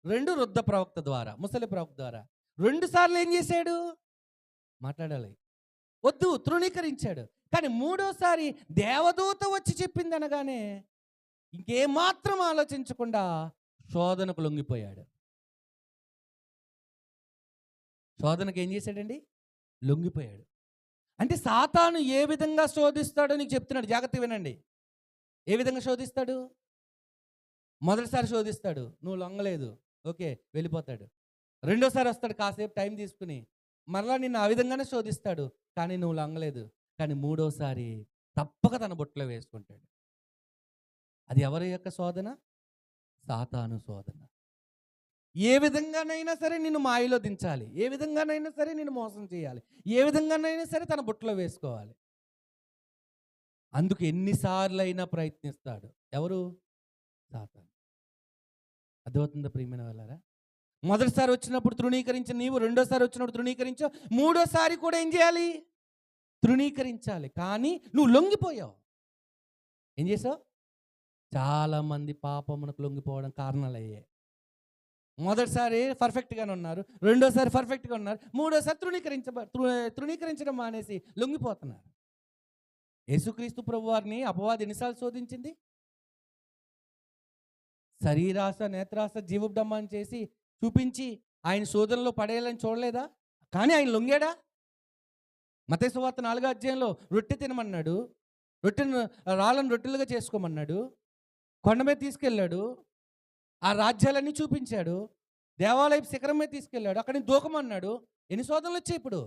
2 వృద్ధ ప్రవక్త ద్వారా, ముసలి ప్రవక్త ద్వారా. 2 సార్లు ఏం చేశాడు? మాట్లాడాలి. వద్దు, తృణీకరించాడు. కానీ మూడోసారి దేవదూత వచ్చి చెప్పిందనగానే ఇంకేమాత్రం ఆలోచించకుండా శోధనకు లొంగిపోయాడు. శోధనకు ఏం చేశాడండి? లొంగిపోయాడు. అంటే సాతాను ఏ విధంగా శోధిస్తాడో నీకు చెప్తున్నాడు. జాగ్రత్తగా వినండి. ఏ విధంగా శోధిస్తాడు? మొదటిసారి శోధిస్తాడు, నువ్వు లొంగలేదు, ఓకే, వెళ్ళిపోతాడు. రెండోసారి వస్తాడు, కాసేపు టైం తీసుకుని మరలా నిన్ను ఆ విధంగానే శోధిస్తాడు, కానీ నువ్వు లొంగలేదు. కానీ మూడోసారి తప్పక తన బుట్టలో వేసుకుంటాడు. అది ఎవరి యొక్క శోధన? సాతాను శోధన. ఏ విధంగానైనా సరే నిన్ను మాయలో దించాలి, ఏ విధంగానైనా సరే నిన్ను మోసం చేయాలి, ఏ విధంగానైనా సరే తన బుట్టలో వేసుకోవాలి. అందుకు ఎన్నిసార్లు అయినా ప్రయత్నిస్తాడు. ఎవరు? సాతాను. అర్థమవుతుందా ప్రియమైన వాళ్ళారా? మొదటిసారి వచ్చినప్పుడు తృణీకరించిన నీవు, రెండోసారి వచ్చినప్పుడు తృణీకరించావు, మూడోసారి కూడా ఏం చేయాలి? తృణీకరించాలి. కానీ నువ్వు లొంగిపోయావు. ఏం చేసావు? చాలామంది పాపమునకు లొంగిపోవడం కారణాలు అయ్యాయి. మొదటిసారి పర్ఫెక్ట్గానే ఉన్నారు, రెండోసారి పర్ఫెక్ట్గా ఉన్నారు, మూడోసారి తృణీకరించడం మానేసి లొంగిపోతున్నారు. యేసుక్రీస్తు ప్రభువారిని అపవాది ఎన్నిసార్లు శోధించింది? శరీరాశ, నేత్రాశ, జీవబ్డమ్మాన్ని చేసి చూపించి ఆయన శోధనలో పడేయాలని చూడలేదా? కానీ ఆయన లొంగాడా? మత్తయి సువార్త 4వ అధ్యాయంలో రొట్టె తినమన్నాడు, రాళ్ళను రొట్టెలుగా చేసుకోమన్నాడు, కొండ మీద తీసుకెళ్ళాడు, ఆ రాజ్యాలన్నీ చూపించాడు, దేవాలయపు శిఖరం మీద తీసుకెళ్ళాడు, అక్కడిని దూకమన్నాడు. ఎన్ని శోధనలు వచ్చాయి ఇప్పుడు?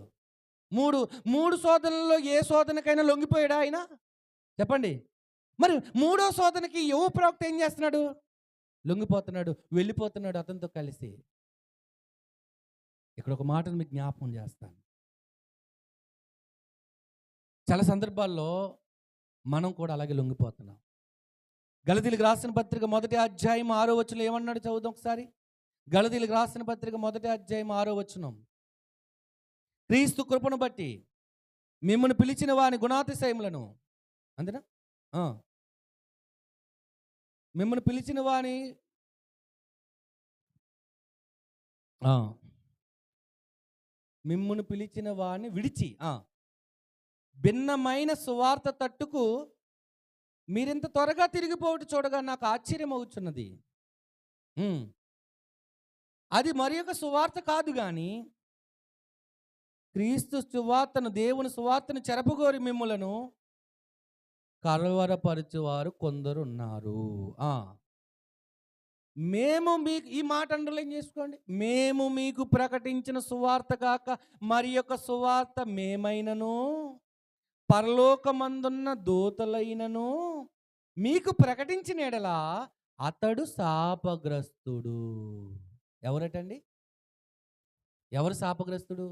మూడు శోధనల్లో ఏ శోధనకైనా లొంగిపోయాడా ఆయన? చెప్పండి. మరి మూడో శోధనకి యువ ప్రవక్త ఏం చేస్తున్నాడు? లొంగిపోతున్నాడు, వెళ్ళిపోతున్నాడు అతనితో కలిసి. ఇక్కడ ఒక మాటను మీకు జ్ఞాపకం చేస్తాను. చాలా సందర్భాల్లో మనం కూడా అలాగే లొంగిపోతున్నాం. గలతీయులకు రాసిన పత్రిక 1వ అధ్యాయం 6వ వచనంలో ఏమన్నాడు? చదువుదాం ఒకసారి. గలతీయులకు రాసిన పత్రిక 1వ అధ్యాయం 6వ వచనం. క్రీస్తు కృపను బట్టి మిమ్మల్ని పిలిచిన వాని గుణాతిశయములను, అంతేనా? మిమ్మల్ని పిలిచిన వాని విడిచి భిన్నమైన సువార్త తట్టుకు మీరింత త్వరగా తిరిగిపోవటం చూడగా నాకు ఆశ్చర్యం అవుతున్నది. అది మరి ఒక సువార్త కాదు, కానీ క్రీస్తు సువార్తను, దేవుని సువార్తను చెరపగోరి మిమ్ములను కలవరపరచువారు కొందరు ఉన్నారు. మేము మీకు, ఈ మాట అండర్లైన్ చేసుకోండి, మేము మీకు ప్రకటించిన సువార్త కాక మరి యొక్క సువార్త మేమైనను పరలోకమందున్న దూతలైనను మీకు ప్రకటించిన ఎడలా అతడు శాపగ్రస్తుడు. ఎవరటండి? ఎవరు శాపగ్రస్తుడు?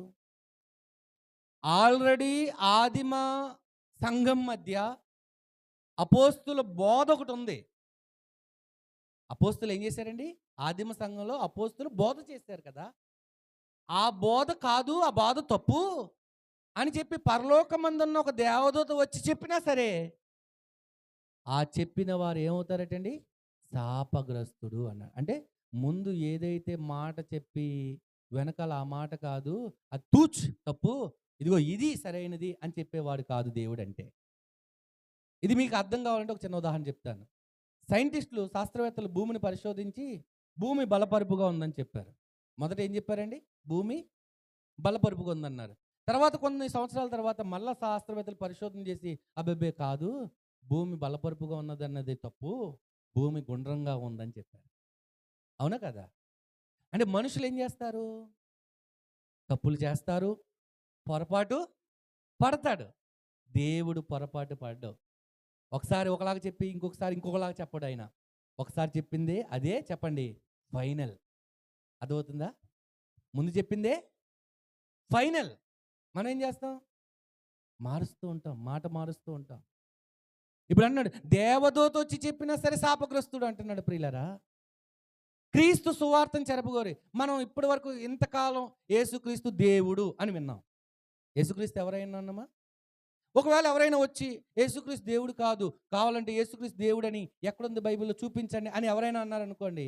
ఆల్రెడీ ఆదిమ సంఘం మధ్య అపోస్తుల బోధ ఒకటి ఉంది. అపోస్తులు ఏం చేశారండి? ఆదిమ సంఘంలో అపోస్తులు బోధ చేశారు కదా, ఆ బోధ కాదు, ఆ బోధ తప్పు అని చెప్పి పరలోకమందున్న ఒక దేవదూత వచ్చి చెప్పినా సరే, ఆ చెప్పిన వారు ఏమవుతారటండి? శాపగ్రస్తుడు అన్నాడు. అంటే ముందు ఏదైతే మాట చెప్పి వెనకాల ఆ మాట కాదు, అది తప్పు, ఇదిగో ఇది సరైనది అని చెప్పేవాడు కాదు దేవుడు అంటే. ఇది మీకు అర్థం కావాలంటే ఒక చిన్న ఉదాహరణ చెప్తాను. సైంటిస్టులు, శాస్త్రవేత్తలు భూమిని పరిశోధించి భూమి బలపరుపుగా ఉందని చెప్పారు. మొదట ఏం చెప్పారండి? భూమి బలపరుపుగా ఉందన్నారు. తర్వాత కొన్ని సంవత్సరాల తర్వాత మళ్ళా శాస్త్రవేత్తలు పరిశోధన చేసి అబ్బెబ్బే కాదు, భూమి బలపరుపుగా ఉన్నది అన్నది తప్పు, భూమి గుండ్రంగా ఉందని చెప్పారు. అవునా కదా? అంటే మనుషులు ఏం చేస్తారు? తప్పులు చేస్తారు, పొరపాటు పడతాడు. దేవుడు పొరపాటు పడ్డావు. ఒకసారి ఒకలాగా చెప్పి ఇంకొకసారి ఇంకొకలాగా చెప్పడు ఆయన. ఒకసారి చెప్పిందే అదే చెప్పండి ఫైనల్. అర్థమవుతుందా? ముందు చెప్పిందే ఫైనల్. మనం ఏం చేస్తాం? మారుస్తూ ఉంటాం, మాట మారుస్తూ ఉంటాం. ఇప్పుడు అన్నాడు దేవదూత వచ్చి చెప్పినా సరే శాపగ్రస్తుడు అంటున్నాడు. ప్రియులారా, క్రీస్తు సువార్తను చెరపగోరి మనం ఇప్పటి వరకు ఇంతకాలం యేసుక్రీస్తు దేవుడు అని విన్నాం. యేసుక్రీస్తు ఎవరైనా అన్నమా? ఒకవేళ ఎవరైనా వచ్చి యేసుక్రీస్తు దేవుడు కాదు, కావాలంటే యేసుక్రీస్తు దేవుడని ఎక్కడుంది బైబిల్లో చూపించండి అని ఎవరైనా అన్నారనుకోండి,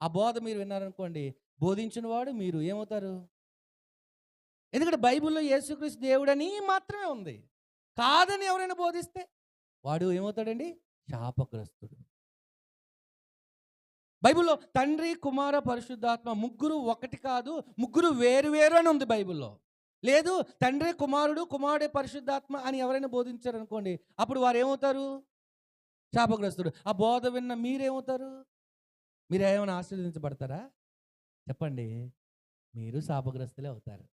ఆ బోధ మీరు విన్నారనుకోండి, బోధించిన వాడు మీరు ఏమవుతారు? ఎందుకంటే బైబిల్లో యేసుక్రీస్తు దేవుడని మాత్రమే ఉంది. కాదని ఎవరైనా బోధిస్తే వాడు ఏమవుతాడండి? శాపగ్రస్తుడు. బైబిల్లో తండ్రి, కుమార, పరిశుద్ధాత్మ ముగ్గురు ఒకటి కాదు, ముగ్గురు వేరు వేరు అని ఉంది బైబిల్లో. లేదు తండ్రి కుమారుడు, కుమారుడే పరిశుద్ధాత్మ అని ఎవరైనా బోధించారనుకోండి, అప్పుడు వారు ఏమవుతారు? శాపగ్రస్తుడు. ఆ బోధ విన్న మీరేమవుతారు? మీరేమైనా ఆశీర్వదించబడతారా? చెప్పండి. మీరు శాపగ్రస్తులే అవుతారు.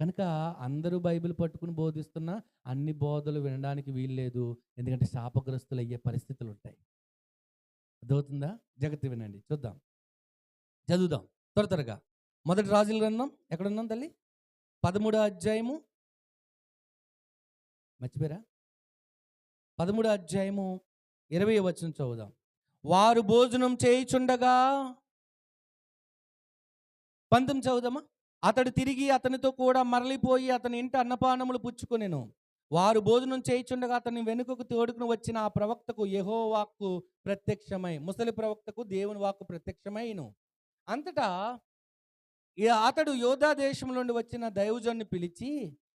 కనుక అందరూ బైబిల్ పట్టుకుని బోధిస్తున్నా అన్ని బోధలు వినడానికి వీల్లేదు. ఎందుకంటే శాపగ్రస్తులు అయ్యే పరిస్థితులు ఉంటాయి. అర్థమవుతుందా? జాగ్రత్తగా వినండి. చూద్దాం, చదువుదాం త్వరగా. మొదటి రాజుల గ్రంథం ఎక్కడున్నాం తల్లి? 13వ అధ్యాయము. మర్చిపోయారా? 13వ అధ్యాయము 20వ వచనం చదువుదాం. వారు భోజనం చేయుచుండగా 19 చదువుదామా? అతడు తిరిగి అతనితో కూడా మరలిపోయి అతని ఇంట అన్నపానములు పుచ్చుకొనెను. వారు భోజనం చేయుచుండగా అతని వెనుకకు తోడుకుని వచ్చిన ఆ ప్రవక్తకు యెహోవా వాక్కు ప్రత్యక్షమై, ముసలి ప్రవక్తకు దేవుని వాక్కు ప్రత్యక్షమైను. అంతటా అతడు యోధా దేశం నుండి వచ్చిన దైవజనుని పిలిచి,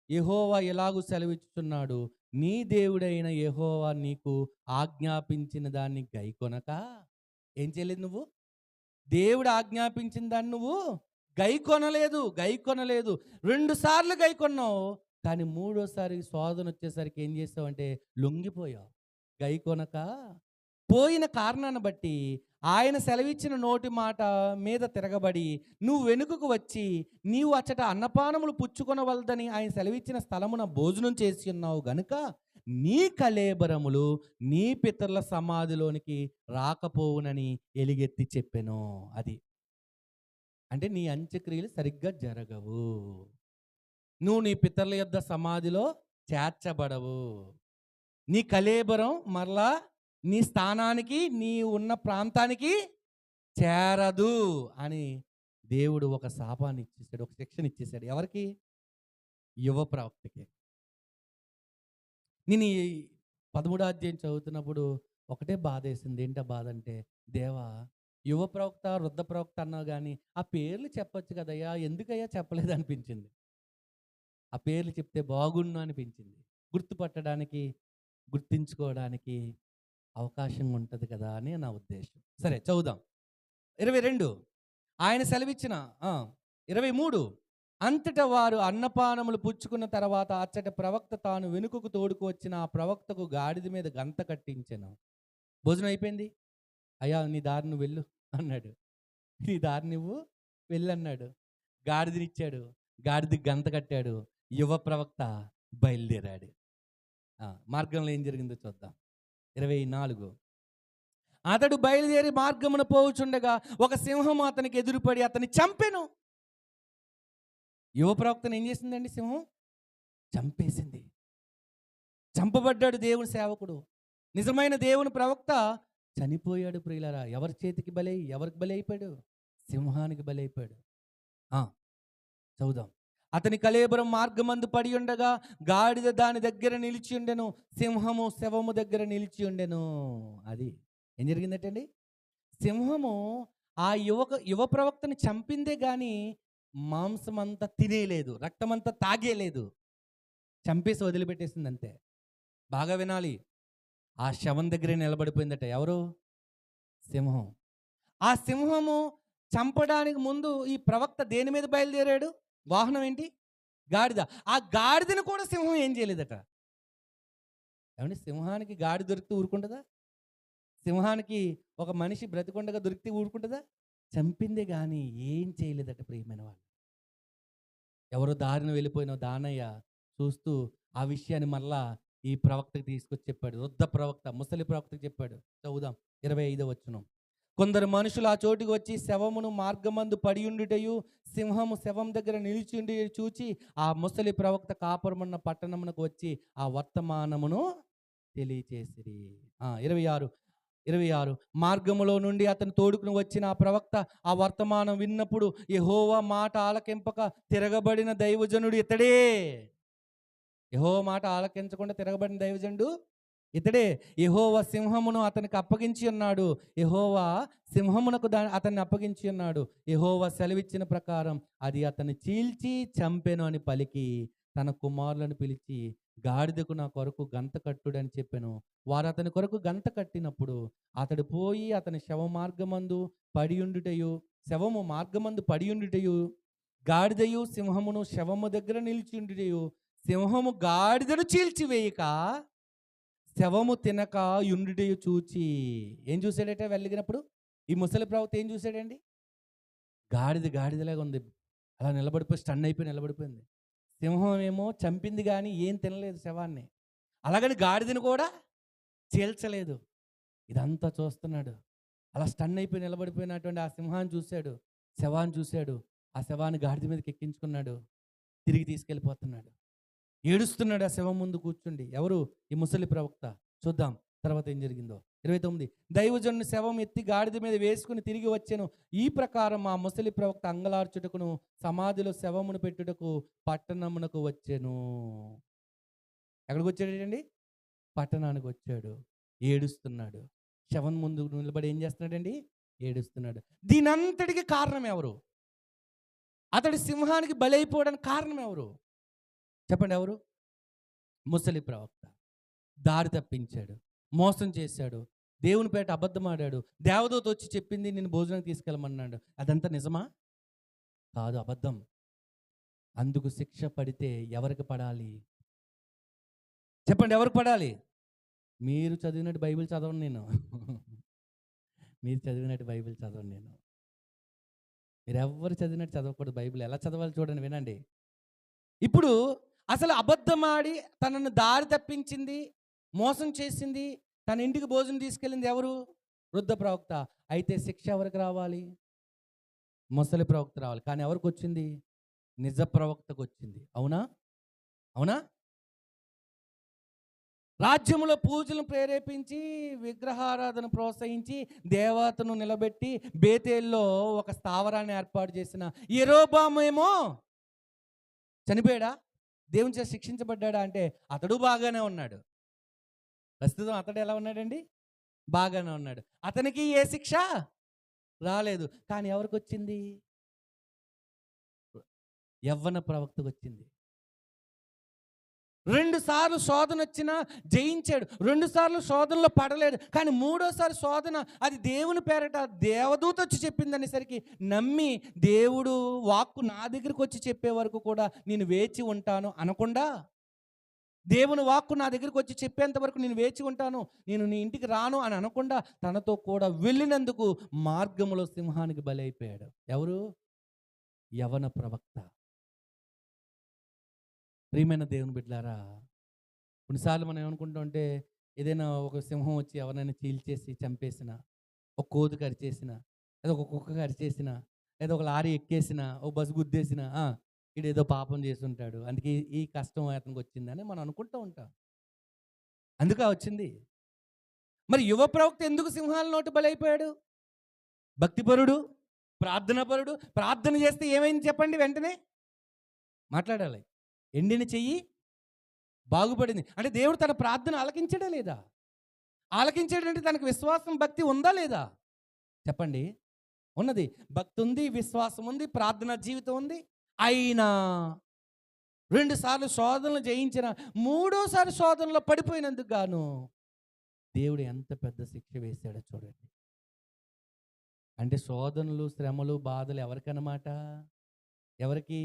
యెహోవా ఎలాగూ సెలవిచ్చుచున్నాడు, నీ దేవుడైన యెహోవా నీకు ఆజ్ఞాపించిన దాన్ని గైకొనక. ఏం చేయలేదు నువ్వు? దేవుడు ఆజ్ఞాపించిన దాన్ని నువ్వు గైకొనలేదు. 2 సార్లు గైకొన్నావు, కానీ 3వసారి శోధన వచ్చేసరికి ఏం చేస్తావంటే లొంగిపోయావు. గైకొనక పోయిన కారణాన్ని బట్టి ఆయన సెలవిచ్చిన నోటి మాట మీద తిరగబడి నువ్వు వెనుకకు వచ్చి నీవు అచ్చట అన్నపానములు పుచ్చుకొనవలదని ఆయన సెలవిచ్చిన స్థలమున భోజనం చేసి ఉన్నావు గనుక నీ కళేబరములు నీ పితరుల సమాధిలోనికి రాకపోవునని ఎలుగెత్తి చెప్పెను. అది అంటే నీ అంత్యక్రియలు సరిగ్గా జరగవు. నువ్వు నీ పితరుల యొద్ద సమాధిలో చేర్చబడవు. నీ కళేబరం మరలా నీ స్థానానికి, నీ ఉన్న ప్రాంతానికి చేరదు అని దేవుడు ఒక శాపాన్ని ఇచ్చేసాడు, ఒక శిక్షణ ఇచ్చేసాడు. ఎవరికి? యువ ప్రవక్తకి. నేను ఈ 13వ అధ్యాయం చదువుతున్నప్పుడు ఒకటే బాధ వేసింది. ఏంటో బాధ అంటే, దేవా యువ ప్రవక్త, వృద్ధ ప్రవక్త అన్నావు కానీ ఆ పేర్లు చెప్పొచ్చు కదయ్యా, ఎందుకయ్యా చెప్పలేదు అనిపించింది. ఆ పేర్లు చెప్తే బాగుండు అనిపించింది. గుర్తుపట్టడానికి, గుర్తించుకోవడానికి అవకాశం ఉంటుంది కదా అని నా ఉద్దేశం. సరే చదువుదాం. 22 ఆయన సెలవిచ్చిన 23 అంతటా వారు అన్నపానములు పుచ్చుకున్న తర్వాత అచ్చట ప్రవక్త తాను వెనుకకు తోడుకు వచ్చిన ఆ ప్రవక్తకు గాడిద మీద గంత కట్టించెను. భోజనం అయిపోయింది, అయ్యా నీ దారి నువ్వు వెళ్ళు అన్నాడు. నీ దారి నువ్వు వెళ్ళన్నాడు. గాడిదనిచ్చాడు, గాడిదకి గంత కట్టాడు. యువ ప్రవక్త బయలుదేరాడు. మార్గంలో ఏం జరిగిందో చూద్దాం. 24 అతడు బయలుదేరి మార్గమున పోవుచుండగా ఒక సింహం అతనికి ఎదురుపడి అతన్ని చంపెను. యువ ప్రవక్తను ఏం చేసిందండి? సింహం చంపేసింది. చంపబడ్డాడు దేవుని సేవకుడు, నిజమైన దేవుని ప్రవక్త చనిపోయాడు. ప్రియులారా, ఎవరి చేతికి ఎవరికి బలి అయిపోయాడు? సింహానికి బలి అయిపోయాడు. చదువుదాం. అతని కళేబరం మార్గమందు పడి ఉండగా గాడిద దాని దగ్గర నిలిచి ఉండెను, సింహము శవము దగ్గర నిలిచి ఉండెను. అది ఏం జరిగిందటండి? సింహము ఆ యువ ప్రవక్తని చంపిందే కానీ మాంసం అంతా తినేయలేదు, రక్తమంతా తాగేలేదు, చంపేసి వదిలిపెట్టేసింది అంతే. బాగా వినాలి, ఆ శవం దగ్గరే నిలబడిపోయిందట. ఎవరు? సింహం. ఆ సింహము చంపడానికి ముందు ఈ ప్రవక్త దేని మీద బయలుదేరాడు? వాహనం ఏంటి? గాడిద. ఆ గాడిదను కూడా సింహం ఏం చేయలేదట. ఏమంటే సింహానికి గాడి దొరికితే ఊరుకుంటుందా? సింహానికి ఒక మనిషి బ్రతికొండగా దొరికితే ఊరుకుంటుందా? చంపిందే కానీ ఏం చేయలేదట. ప్రియమైన వాళ్ళు, ఎవరో దారిని వెళ్ళిపోయిన దానయ్య చూస్తూ ఆ విషయాన్ని మళ్ళా ఈ ప్రవక్తకి తీసుకొచ్చి చెప్పాడు. వృద్ధ ప్రవక్త, ముసలి ప్రవక్తకి చెప్పాడు. చదువుదాం 25వ వచనం. కొందరు మనుషులు ఆ చోటుకు వచ్చి శవమును మార్గమందు పడి ఉండుటయు సింహము శవం దగ్గర నిలిచి ఉండి చూచి ఆ ముసలి ప్రవక్త కాపురమున్న పట్టణమునకు వచ్చి ఆ వర్తమానమును తెలియచేసిరి. 26 మార్గములో నుండి అతను తోడుకుని వచ్చిన ఆ ప్రవక్త ఆ వర్తమానం విన్నప్పుడు యెహోవా మాట ఆలకింపక తిరగబడిన దైవజనుడు ఇతడే. యెహోవా మాట ఆలకించకుండా తిరగబడిన దైవజనుడు ఇతడే. యెహోవా సింహమును అతనికి అప్పగించి ఉన్నాడు. యెహోవా సింహమునకు అతన్ని అప్పగించి ఉన్నాడు. యెహోవా సెలవిచ్చిన ప్రకారం అది అతన్ని చీల్చి చంపెను అని పలికి తన కుమారులను పిలిచి, గాడిదకు నా కొరకు గంత కట్టుడని చెప్పెను. వారు అతని కొరకు గంత కట్టినప్పుడు అతడు పోయి అతని శవము మార్గమందు పడియుండుటయు, గాడిదయు సింహమును శవము దగ్గర నిలిచిండుటయు, సింహము గాడిదను చీల్చివేయక శవము తినక యుండుటయు చూచి. ఏం చూశాడట వెళ్ళినప్పుడు? ఈ ముసలి ప్రవక్త ఏం చూశాడండి? గాడిదలాగా ఉంది. అలా నిలబడిపోయి స్టన్ అయిపోయి నిలబడిపోయింది. సింహం ఏమో చంపింది కానీ ఏం తినలేదు శవాన్ని. అలాగని గాడిదని కూడా చీల్చలేదు. ఇదంతా చూస్తున్నాడు. అలా స్టన్ అయిపోయి నిలబడిపోయినటువంటి ఆ సింహాన్ని చూశాడు, శవాన్ని చూశాడు. ఆ శవాన్ని గాడిద మీదకి ఎక్కించుకున్నాడు. తిరిగి తీసుకెళ్ళిపోతున్నాడు. ఏడుస్తున్నాడు ఆ శవం ముందు కూర్చుండి. ఎవరు? ఈ ముసలి ప్రవక్త. చూద్దాం తర్వాత ఏం జరిగిందో. 29 దైవజనుని శవం ఎత్తి గాడిద మీద వేసుకుని తిరిగి వచ్చాను. ఈ ప్రకారం ఆ ముసలి ప్రవక్త అంగలార్చుటకును సమాధిలో శవమును పెట్టుటకు పట్టణమునకు వచ్చాను. ఎక్కడికి వచ్చాడండి? పట్టణానికి వచ్చాడు. ఏడుస్తున్నాడు. శవం ముందు నిలబడి ఏం చేస్తున్నాడండి? ఏడుస్తున్నాడు. దీనంతటికి కారణం ఎవరు? అతడి సింహానికి బలైపోవడానికి కారణం ఎవరు? చెప్పండి ఎవరు? ముసలి ప్రవక్త. దారి తప్పించాడు, మోసం చేశాడు, దేవుని పేట అబద్ధం ఆడాడు. దేవదూత వచ్చి చెప్పింది నేను భోజనానికి తీసుకెళ్ళమన్నాడు. అదంతా నిజమా? కాదు, అబద్ధం. అందుకు శిక్ష పడితే ఎవరికి పడాలి? చెప్పండి, ఎవరికి పడాలి? మీరు చదివినట్టు బైబిల్ చదవను నేను. మీరు చదివినట్టు బైబిల్ చదవను నేను. మీరు ఎవరు చదివినట్టు చదవకూడదు బైబిల్. ఎలా చదవాలి చూడండి, వినండి. ఇప్పుడు అసలు అబద్ధమాడి తనను దారి తప్పించింది, మోసం చేసింది, తన ఇంటికి భోజనం తీసుకెళ్ళింది ఎవరు? వృద్ధ ప్రవక్త. అయితే శిక్ష ఎవరికి రావాలి? ముసలి ప్రవక్త రావాలి. కానీ ఎవరికి వచ్చింది? నిజ ప్రవక్తకు వచ్చింది. అవునా? అవునా? రాజ్యములో పూజలను ప్రేరేపించి, విగ్రహారాధన ప్రోత్సహించి, దేవతను నిలబెట్టి బేతేల్లో ఒక స్థావరాన్ని ఏర్పాటు చేసిన యెరోబామేమో చనిపోయాడా? దేవుని చేత శిక్షించబడ్డాడా అంటే అతడు బాగానే ఉన్నాడు. ప్రస్తుతం అతడు ఎలా ఉన్నాడండి? బాగానే ఉన్నాడు. అతనికి ఏ శిక్ష రాలేదు. కానీ ఎవరికి వచ్చింది? యవ్వన ప్రవక్తకు వచ్చింది. 2 సార్లు శోధన వచ్చినా జయించాడు. 2 సార్లు శోధనలో పడలేడు. కానీ 3వసారి శోధన అది దేవుని పేరట దేవదూత వచ్చి చెప్పిందనేసరికి నమ్మి దేవుడు వాక్కు నా దగ్గరికి వచ్చి చెప్పే వరకు కూడా నేను వేచి ఉంటాను అనకుండా, దేవుని వాక్కు నా దగ్గరికి వచ్చి చెప్పేంత వరకు నేను వేచి ఉంటాను, నేను నీ ఇంటికి రాను అని అనకుండా తనతో కూడా వెళ్ళినందుకు మార్గములో సింహానికి బలి అయిపోయాడు. ఎవరు? యవన ప్రవక్త. ప్రియమైన దేవుని బిడ్డలారా, కొన్నిసార్లు మనం ఏమనుకుంటాం అంటే ఏదైనా ఒక సింహం వచ్చి ఎవరైనా చీల్చేసి చంపేసిన, ఒక కోతి కరిచేసిన, లేదా ఒక కుక్క కరిచేసిన, లేదా ఒక లారీ ఎక్కేసిన, ఒక బస్సు గుద్దేసిన, వీడేదో పాపం చేసి ఉంటాడు, అందుకే ఈ కష్టం అతనికి వచ్చిందని మనం అనుకుంటూ ఉంటాం. అందుకే వచ్చింది. మరి యువ ప్రవక్త ఎందుకు సింహాల నోటి బలైపోయాడు? భక్తిపరుడు, ప్రార్థనాపరుడు. ప్రార్థన చేస్తే ఏమైంది చెప్పండి? వెంటనే మాట్లాడాలి. ఎండిన చెయ్యి బాగుపడింది. అంటే దేవుడు తన ప్రార్థన ఆలకించడా లేదా? ఆలకించాడంటే తనకు విశ్వాసం, భక్తి ఉందా లేదా? చెప్పండి. ఉన్నది. భక్తి ఉంది, విశ్వాసం ఉంది, ప్రార్థనా జీవితం ఉంది. అయినా 2 సార్లు శోధనలు జయించిన 3వసారి శోధనలో పడిపోయినందుకు గాను దేవుడు ఎంత పెద్ద శిక్ష వేశాడో చూడండి. అంటే శోధనలు, శ్రమలు, బాధలు ఎవరికన్నమాట? ఎవరికి?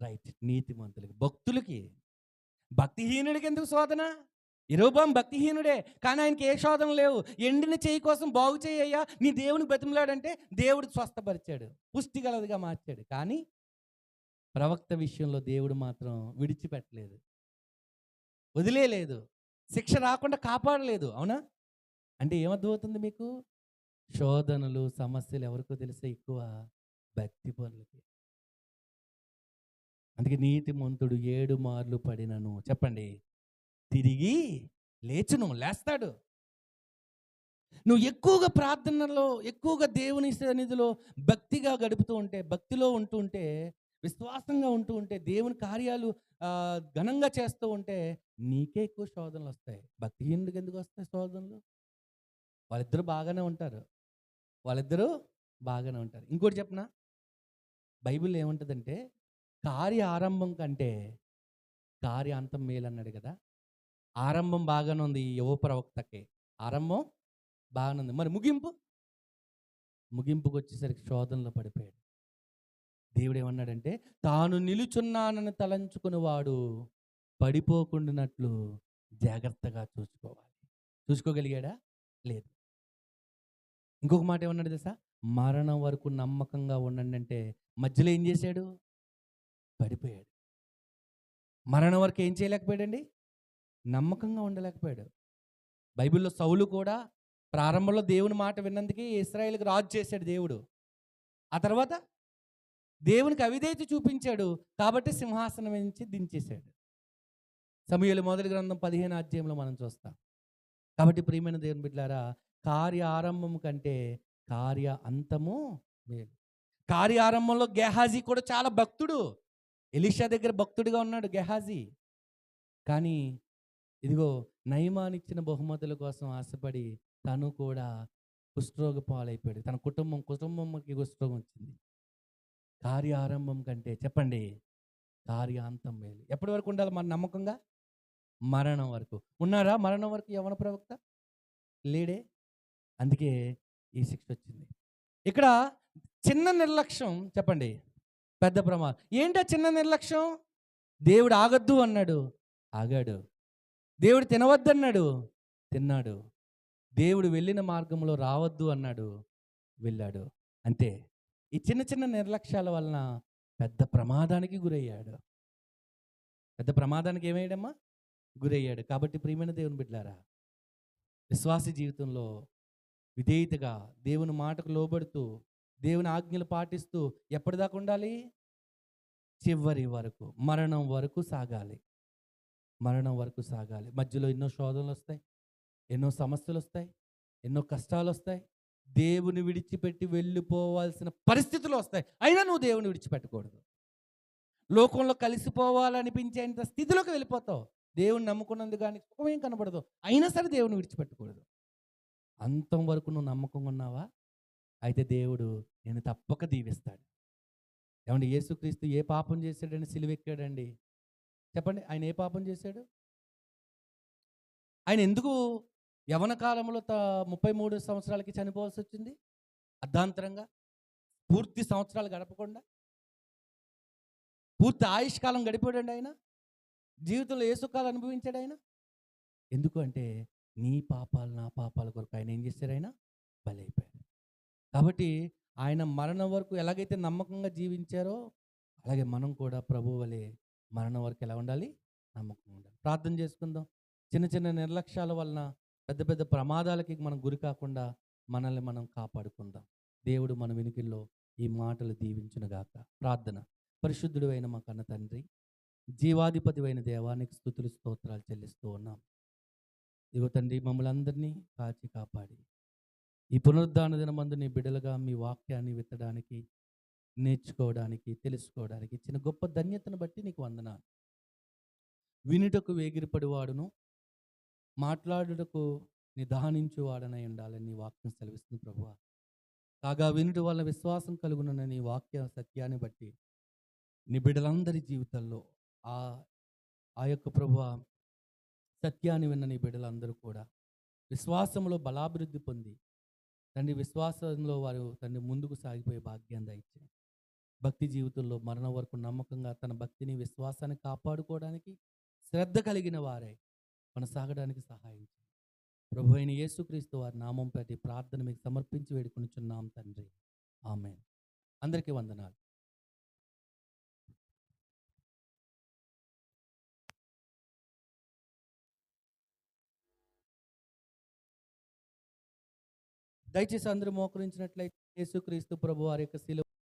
రైట్, నీతిమంతులకి, భక్తులకి. భక్తిహీనుడికి ఎందుకు శోధన? యెరోబాము భక్తిహీనుడే, కానీ ఆయనకి ఏ శోధన లేవు. ఎండిన చేయి కోసం బాగు చేయయ్యా నీ దేవుని బతిమలాడంటే దేవుడు స్వస్థపరిచాడు, పుష్టి గలదిగా మార్చాడు. కానీ ప్రవక్త విషయంలో దేవుడు మాత్రం విడిచిపెట్టలేదు, వదిలేయలేదు, శిక్ష రాకుండా కాపాడలేదు. అవునా? అంటే ఏమర్థమవుతుంది మీకు? శోధనలు, సమస్యలు ఎవరికో తెలిసే ఎక్కువ భక్తి పనులకి. అందుకే నీతిమంతుడు 7 మార్లు పడినను, చెప్పండి, తిరిగి లేస్తాడు. నువ్వు ఎక్కువగా ప్రార్థనలో, ఎక్కువగా దేవుని సన్నిధిలో భక్తిగా గడుపుతూ ఉంటే, భక్తిలో ఉంటూ ఉంటే విశ్వాసంగా ఉంటూ ఉంటే, దేవుని కార్యాలు ఘనంగా చేస్తూ ఉంటే నీకే ఎక్కువ శోధనలు వస్తాయి. భక్తిహీనుడికి ఎందుకు వస్తాయి శోధనలు? వాళ్ళిద్దరూ బాగానే ఉంటారు. వాళ్ళిద్దరూ బాగానే ఉంటారు. ఇంకోటి చెప్పనా? బైబిల్ ఏముంటదంటే, కార్య ఆరంభం కంటే కార్య అంతం మేలన్నాడు కదా! ఆరంభం బాగానే ఉంది ఈ యువ ప్రవక్తకి. ఆరంభం బాగానే ఉంది. మరి ముగింపు? ముగింపుకొచ్చేసరికి శోధనలో పడిపోయాడు. దేవుడేమన్నాడంటే, తాను నిలుచున్నానని తలంచుకునేవాడు పడిపోకుండానట్లు జాగ్రత్తగా చూసుకోవాలి. చూసుకోగలిగాడా? లేదు. ఇంకొక మాట ఏమన్నాడు తెలుసా? మరణం వరకు నమ్మకంగా ఉండండి అంటే, మధ్యలో ఏం చేశాడు? పడిపోయాడు. మరణం వరకు ఏం చేయలేకపోయాడండి? నమ్మకంగా ఉండలేకపోయాడు. బైబిల్‌లో సౌలు కూడా ప్రారంభంలో దేవుని మాట విన్నందుకే ఇశ్రాయేలుకి రాజు చేశాడు దేవుడు. ఆ తర్వాత దేవునికి అవిధేయత చూపించాడు కాబట్టి సింహాసనం నుంచి దించేశాడు. సమూయేలు మొదటి గ్రంథం 15 అధ్యాయంలో మనం చూస్తాం. కాబట్టి ప్రియమైన దేవుని బిడ్డలారా, కార్య ఆరంభం కంటే కార్య అంతము మేలు. కార్య ఆరంభంలో గెహాజీ కూడా చాలా భక్తుడు. ఎలీషా దగ్గర భక్తుడిగా ఉన్నాడు గెహాజీ. కానీ ఇదిగో నయమాన్ ఇచ్చిన బహుమతుల కోసం ఆశపడి తను కూడా కుష్ఠరోగ పాలైపోయాడు. తన కుటుంబంకి కుష్ఠరోగం వచ్చింది. కార్య ఆరంభం కంటే చెప్పండి, కార్యాంతం మేలు. ఎప్పటి వరకు ఉండాలి మన నమ్మకంగా? మరణం వరకు. ఉన్నారా మరణం వరకు యవ్వన ప్రవక్త? లేడే. అందుకే ఈ శిక్ష వచ్చింది. ఇక్కడ చిన్న నిర్లక్ష్యం చెప్పండి, పెద్ద ప్రమాదం. ఏంటా చిన్న నిర్లక్ష్యం? దేవుడు ఆగొద్దు అన్నాడు, ఆగాడు. దేవుడు తినవద్దన్నాడు, తిన్నాడు. దేవుడు వెళ్ళిన మార్గంలో రావద్దు అన్నాడు, వెళ్ళాడు. అంతే. ఈ చిన్న చిన్న నిర్లక్ష్యాల వలన పెద్ద ప్రమాదానికి గురయ్యాడు. పెద్ద ప్రమాదానికి ఏమయ్యాడమ్మా? గురయ్యాడు. కాబట్టి ప్రియమైన దేవుని బిడ్డలారా, విశ్వాస జీవితంలో విధేయతగా దేవుని మాటకు లోబడుతూ దేవుని ఆజ్ఞలు పాటిస్తూ ఎప్పటిదాకా ఉండాలి? చివరి వరకు, మరణం వరకు సాగాలి. మరణం వరకు సాగాలి. మధ్యలో ఎన్నో శోధనలు వస్తాయి, ఎన్నో సమస్యలు వస్తాయి, ఎన్నో కష్టాలు వస్తాయి. దేవుని విడిచిపెట్టి వెళ్ళిపోవాల్సిన పరిస్థితులు వస్తాయి. అయినా నువ్వు దేవుని విడిచిపెట్టకూడదు. లోకంలో కలిసిపోవాలనిపించేంత స్థితిలోకి వెళ్ళిపోతావు. దేవుని నమ్ముకున్నందుకు కానీ సుఖమేం కనబడదు. అయినా సరే దేవుని విడిచిపెట్టకూడదు. అంతం వరకు నువ్వు నమ్మకంగా ఉన్నావా? అయితే దేవుడు నేను తప్పక దీవిస్తాడు. ఏమండి, యేసుక్రీస్తు ఏ పాపం చేశాడని సిలువెక్కాడండి? చెప్పండి, ఆయన ఏ పాపం చేశాడు? ఆయన ఎందుకు యవన కాలంలో 33 సంవత్సరాలకి చనిపోవాల్సి వచ్చింది? అర్ధాంతరంగా పూర్తి సంవత్సరాలు గడపకుండా పూర్తి ఆయుష్కాలం గడిపాడండి ఆయన. జీవితంలో ఏ సుఖాలు అనుభవించాడు ఆయన? ఎందుకు అంటే నీ పాపాలు నా పాపాల కొరకు ఆయన ఏం చేశారు? ఆయన బలైపోయాడు. కాబట్టి ఆయన మరణం వరకు ఎలాగైతే నమ్మకంగా జీవించారో అలాగే మనం కూడా ప్రభువు వలె మరణం వరకు ఎలా ఉండాలి? నమ్మకంగా ఉండాలి. ప్రార్థన చేసుకుందాం. చిన్న చిన్న నిర్లక్ష్యాల వలన పెద్ద పెద్ద ప్రమాదాలకి మనం గురి కాకుండా మనల్ని మనం కాపాడుకుందాం. దేవుడు మన వెనుకల్లో ఈ మాటలు దీవించునుగాక. ప్రార్థన. పరిశుద్ధుడు అయిన మా కన్న తండ్రి, జీవాధిపతి అయిన దేవానికి స్తుతులు స్తోత్రాలు చెల్లిస్తూ ఉన్నాం. ఇగో తండ్రి, మమ్మల్ని అందరినీ కాచి కాపాడి ఈ పునరుద్ధాన దినమందు నీ బిడ్డలుగా మీ వాక్యాన్ని విత్తడానికి, నేర్చుకోవడానికి, తెలుసుకోవడానికి ఇచ్చిన గొప్ప ధన్యతను బట్టి నీకు వందనాలు. వినుటకు వేగిరపడివాడును, మాట్లాడుటకు నిదానించువాడనై ఉండాలని నీ వాక్యం సెలవిస్తుంది ప్రభువా. కాగా వినుట వల్ల విశ్వాసం కలుగునన్న నీ వాక్య సత్యాన్ని బట్టి నీ బిడ్డలందరి జీవితాల్లో ఆ ఆ యొక్క ప్రభువా సత్యాన్ని విన్న నీ బిడ్డలందరూ కూడా విశ్వాసంలో బలాభివృద్ధి పొంది తండ్రి, విశ్వాసంలో వారు తండ్రి ముందుకు సాగిపోయే భాగ్యాన్ని దయచేయండి. భక్తి జీవితంలో మరణం వరకు నమ్మకంగా తన భక్తిని, విశ్వాసాన్ని కాపాడుకోవడానికి శ్రద్ధ కలిగిన వారే కొనసాగడానికి సహాయం చేయండి. ప్రభు అయిన యేసుక్రీస్తు వారి నామం పెట్టి ప్రార్థన మీకు సమర్పించి వేడుకొనుచున్నాం తండ్రి. ఆమేన్. అందరికీ వందనాలు. దయచేసి అందరూ మోకరించినట్లయితే యేసుక్రీస్తు ప్రభు వారి యొక్క శిలువ